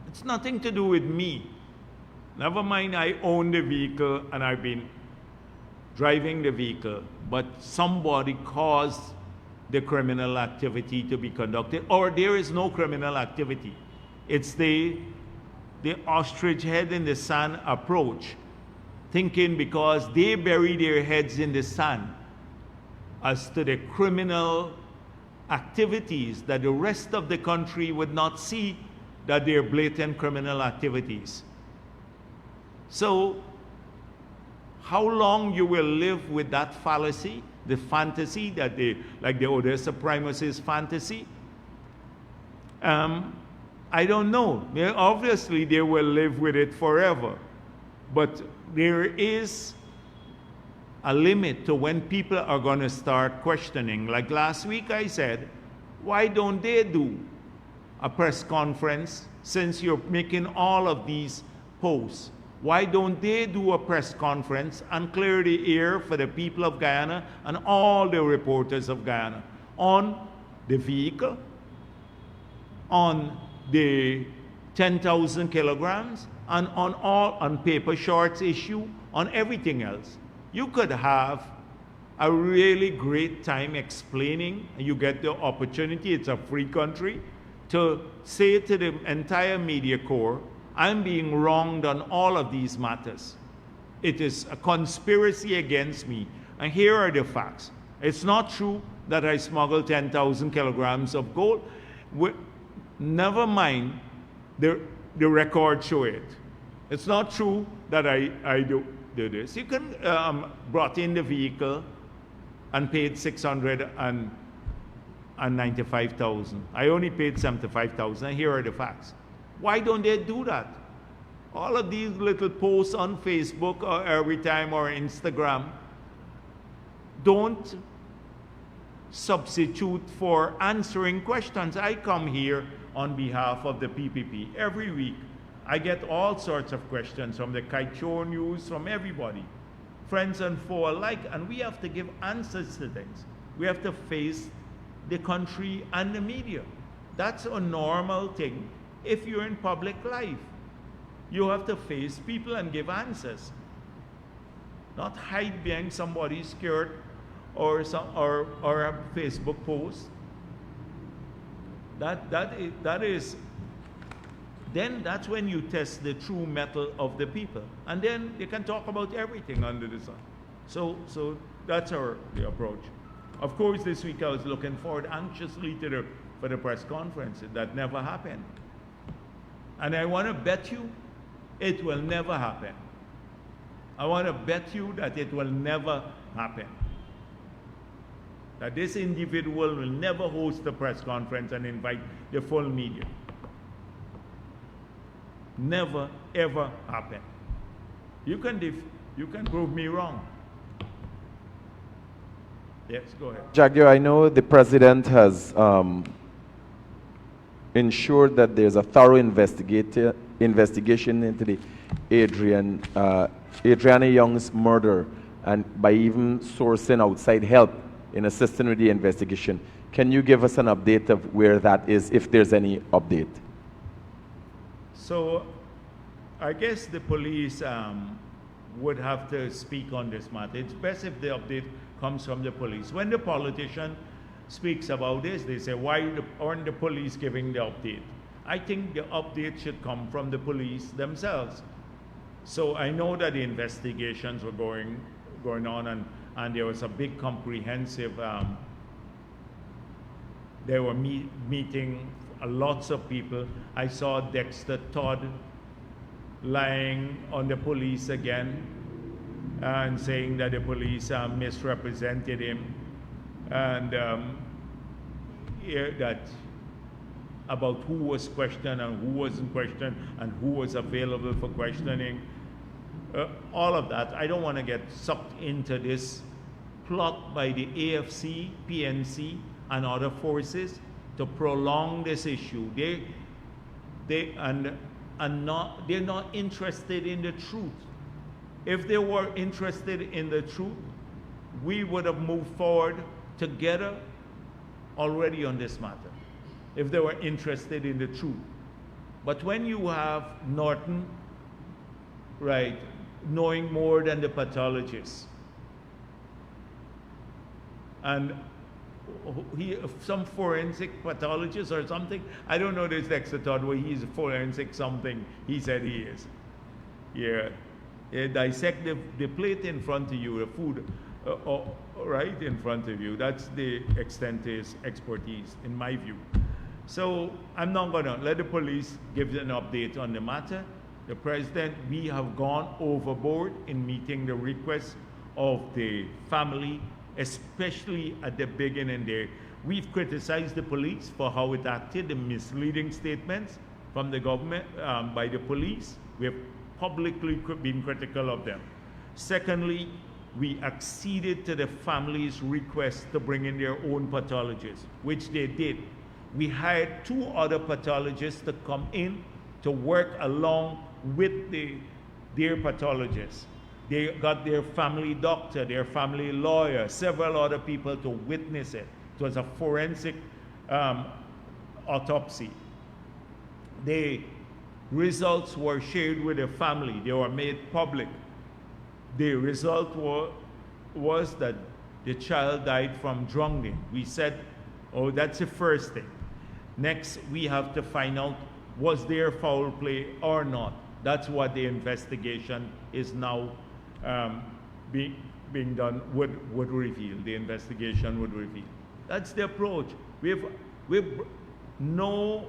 It's nothing to do with me. Never mind, I own the vehicle and I've been driving the vehicle, but somebody caused the criminal activity to be conducted, or there is no criminal activity. It's the ostrich head in the sand approach, thinking because they bury their heads in the sand as to the criminal activities that the rest of the country would not see that they're blatant criminal activities. So how long you will live with that fallacy, the fantasy that like the Odessa Primus's fantasy? I don't know. Obviously, they will live with it forever. But there is a limit to when people are going to start questioning. Like last week I said, why don't they do a press conference since you're making all of these posts? Why don't they do a press conference and clear the air for the people of Guyana and all the reporters of Guyana on the vehicle, on the 10,000 kilograms, and on paper shorts issue, on everything else? You could have a really great time explaining, and you get the opportunity, it's a free country, to say to the entire media corps, I'm being wronged on all of these matters. It is a conspiracy against me, and here are the facts. It's not true that I smuggled 10,000 kilograms of gold. Never mind, the records show it. It's not true that I do this. You can brought in the vehicle and paid $695,000. I only paid $75,000, and here are the facts. Why don't they do that? All of these little posts on Facebook or every time or Instagram don't substitute for answering questions. I come here on behalf of the PPP every week. I get all sorts of questions from the Kaichor News, from everybody, friends and foe alike, and we have to give answers to things. We have to face the country and the media. That's a normal thing. If you're in public life, you have to face people and give answers. Not hide behind somebody's skirt or a Facebook post. Then that's when you test the true mettle of the people. And then you can talk about everything under the sun. So that's the approach. Of course, this week I was looking forward anxiously for the press conference. That never happened. And I want to bet you it will never happen. I want to bet you that it will never happen. That this individual will never host a press conference and invite the full media. Never, ever happen. You can prove me wrong. Yes, go ahead. Jagdeo, I know the president has ensured that there's a thorough investigation into the Adriana Young's murder, and by even sourcing outside help in assisting with the investigation. Can you give us an update of where that is, if there's any update? So I guess the police would have to speak on this matter. It's best if the update comes from the police. When the politician speaks about this, they say, why aren't the police giving the update? I think the update should come from the police themselves. So I know that the investigations were going on, and there was a big comprehensive, they were meeting lots of people. I saw Dexter Todd lying on the police again and saying that the police misrepresented him, and that about who was questioned and who wasn't questioned and who was available for questioning. All of that, I don't want to get sucked into this plot by the AFC, PNC, and other forces to prolong this issue. They're not interested in the truth. If they were interested in the truth, we would have moved forward together already on this matter, if they were interested in the truth. But when you have Norton, right, knowing more than the pathologist, and some forensic pathologist or something, I don't know this Dexter Todd, where he's a forensic something, he said he is. Yeah, dissect the plate in front of you, the food, right in front of you. That's the extent of his expertise, in my view. So I'm not going to let the police give an update on the matter. The president, we have gone overboard in meeting the requests of the family, especially at the beginning there. We've criticized the police for how it acted, the misleading statements from the government, by the police. We have publicly been critical of them. Secondly, we acceded to the family's request to bring in their own pathologists, which they did. We hired 2 other pathologists to come in to work along with their pathologists. They got their family doctor, their family lawyer, several other people to witness it. It was a forensic autopsy. The results were shared with the family. They were made public. The result was that the child died from drowning. We said, oh, that's the first thing. Next, we have to find out, was there foul play or not? That's what the investigation is now being done, would reveal. The investigation would reveal. That's the approach. We've no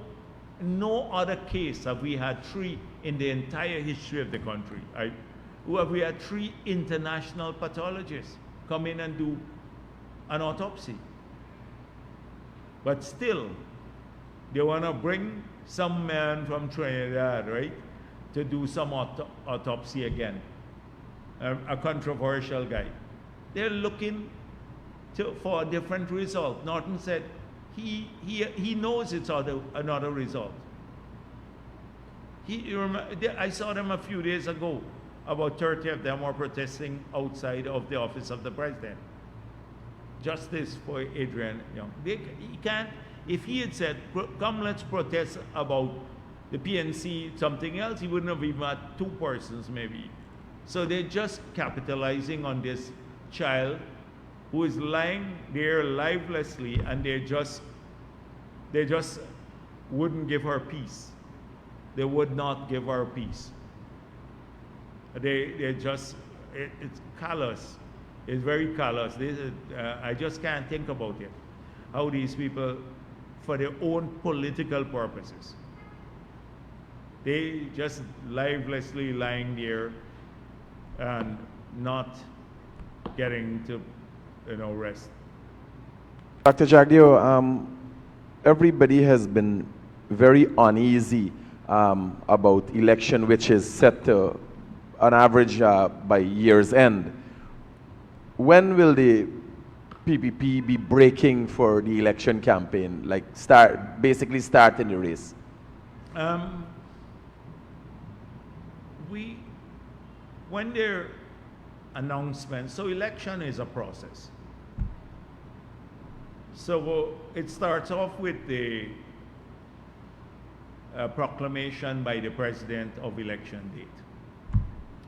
other case have we had 3 in the entire history of the country. We had 3 international pathologists come in and do an autopsy. But still, they want to bring some man from Trinidad, right, to do some autopsy again. A controversial guy. They're looking for a different result. Norton said he knows it's another result. I saw them a few days ago. About 30 of them were protesting outside of the office of the president. Justice for Adrian Young. He can't. If he had said, come, let's protest about the PNC, something else, he wouldn't have even had 2 persons maybe. So they're just capitalizing on this child who is lying there lifelessly, and they just wouldn't give her peace. They would not give her peace. It's callous. It's very callous. I just can't think about it. How these people, for their own political purposes, they just lifelessly lying there and not getting to, rest. Dr. Jagdeo, everybody has been very uneasy about election, which is set to, on average, by year's end. When will the PPP be breaking for the election campaign, like basically starting the race? When there announcements, so election is a process. So it starts off with the proclamation by the president of election date.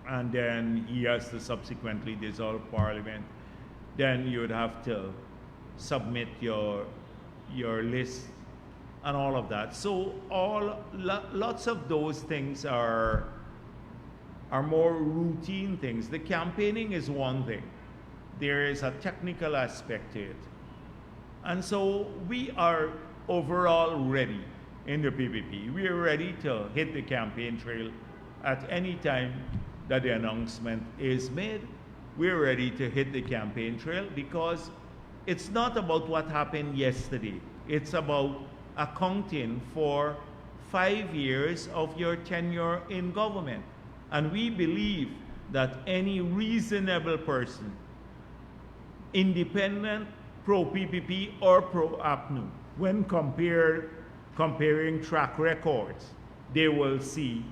And then he has to subsequently dissolve parliament. Then you would have to submit your list and all of that. So lots of those things are more routine things. The campaigning is one thing. There is a technical aspect to it. And so we are overall ready in the PPP. We are ready to hit the campaign trail at any time that the announcement is made. We're ready to hit the campaign trail because it's not about what happened yesterday. It's about accounting for 5 years of your tenure in government. And we believe that any reasonable person, independent, pro-PPP or pro-APNU, when comparing track records, they will see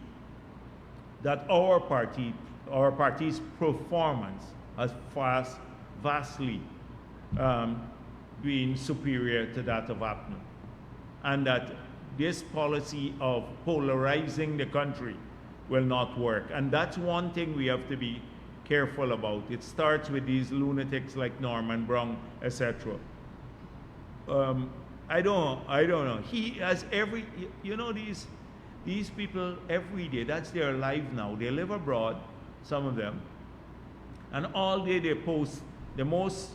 that our party's performance has vastly been superior to that of APNU. And that this policy of polarizing the country will not work. And that's one thing we have to be careful about. It starts with these lunatics like Norman Brown, etc. I don't know. He has these people every day, that's their life now. They live abroad, some of them, and all day they post the most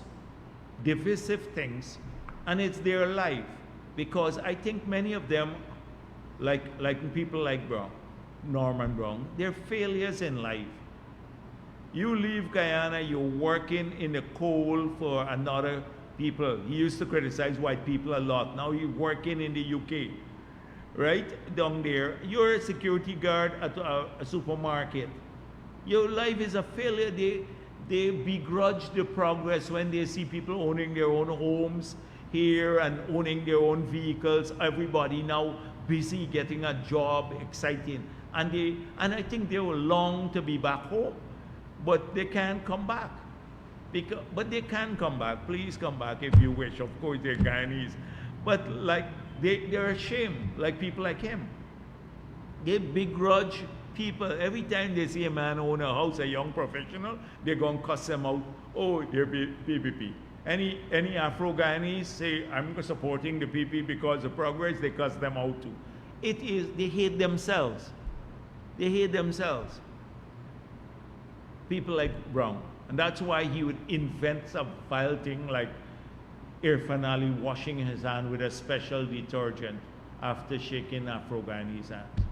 divisive things, and it's their life. Because I think many of them, like people like Norman Brown, they're failures in life. You leave Guyana, you're working in the coal for another people. He used to criticize white people a lot. Now you're working in the UK, right? Down there, you're a security guard at a supermarket. Your life is a failure. They begrudge the progress when they see people owning their own homes here and owning their own vehicles. Everybody now busy getting a job, exciting. And I think they will long to be back home, but they can't come back. But they can come back. Please come back if you wish. Of course, they're Guyanese. But they're ashamed, like people like him. They begrudge people. Every time they see a man own a house, a young professional, they're going to cuss them out. Oh, they're PPP. Any Afro-Guyanese say, I'm supporting the PP because of progress, they cuss them out too. They hate themselves. They hate themselves. People like Brown. And that's why he would invent some vile thing like Irfan Ali washing his hand with a special detergent after shaking Afro-Guyanese hands.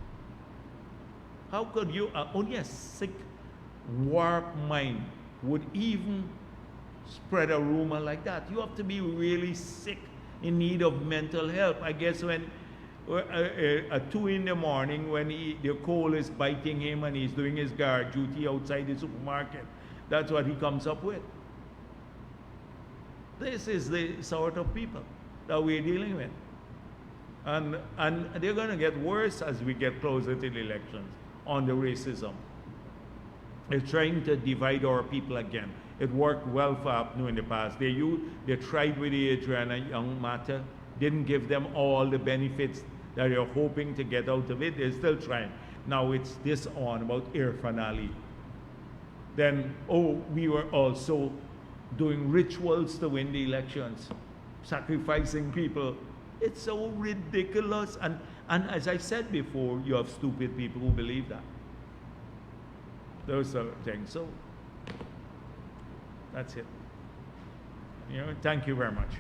How could you, only a sick, warped mind would even spread a rumor like that? You have to be really sick, in need of mental help. I guess when at 2 in the morning, when the cold is biting him and he's doing his guard duty outside the supermarket, that's what he comes up with. This is the sort of people that we're dealing with. And they're going to get worse as we get closer to the elections on the racism. They're trying to divide our people again. It worked well for APNU in the past. They tried with the Adriana Young matter, didn't give them all the benefits that they're hoping to get out of it. They're still trying. Now it's this on about Irfan Ali. Then, we were also doing rituals to win the elections, sacrificing people. It's so ridiculous. And as I said before, you have stupid people who believe that. Those are things. So that's it. Thank you very much.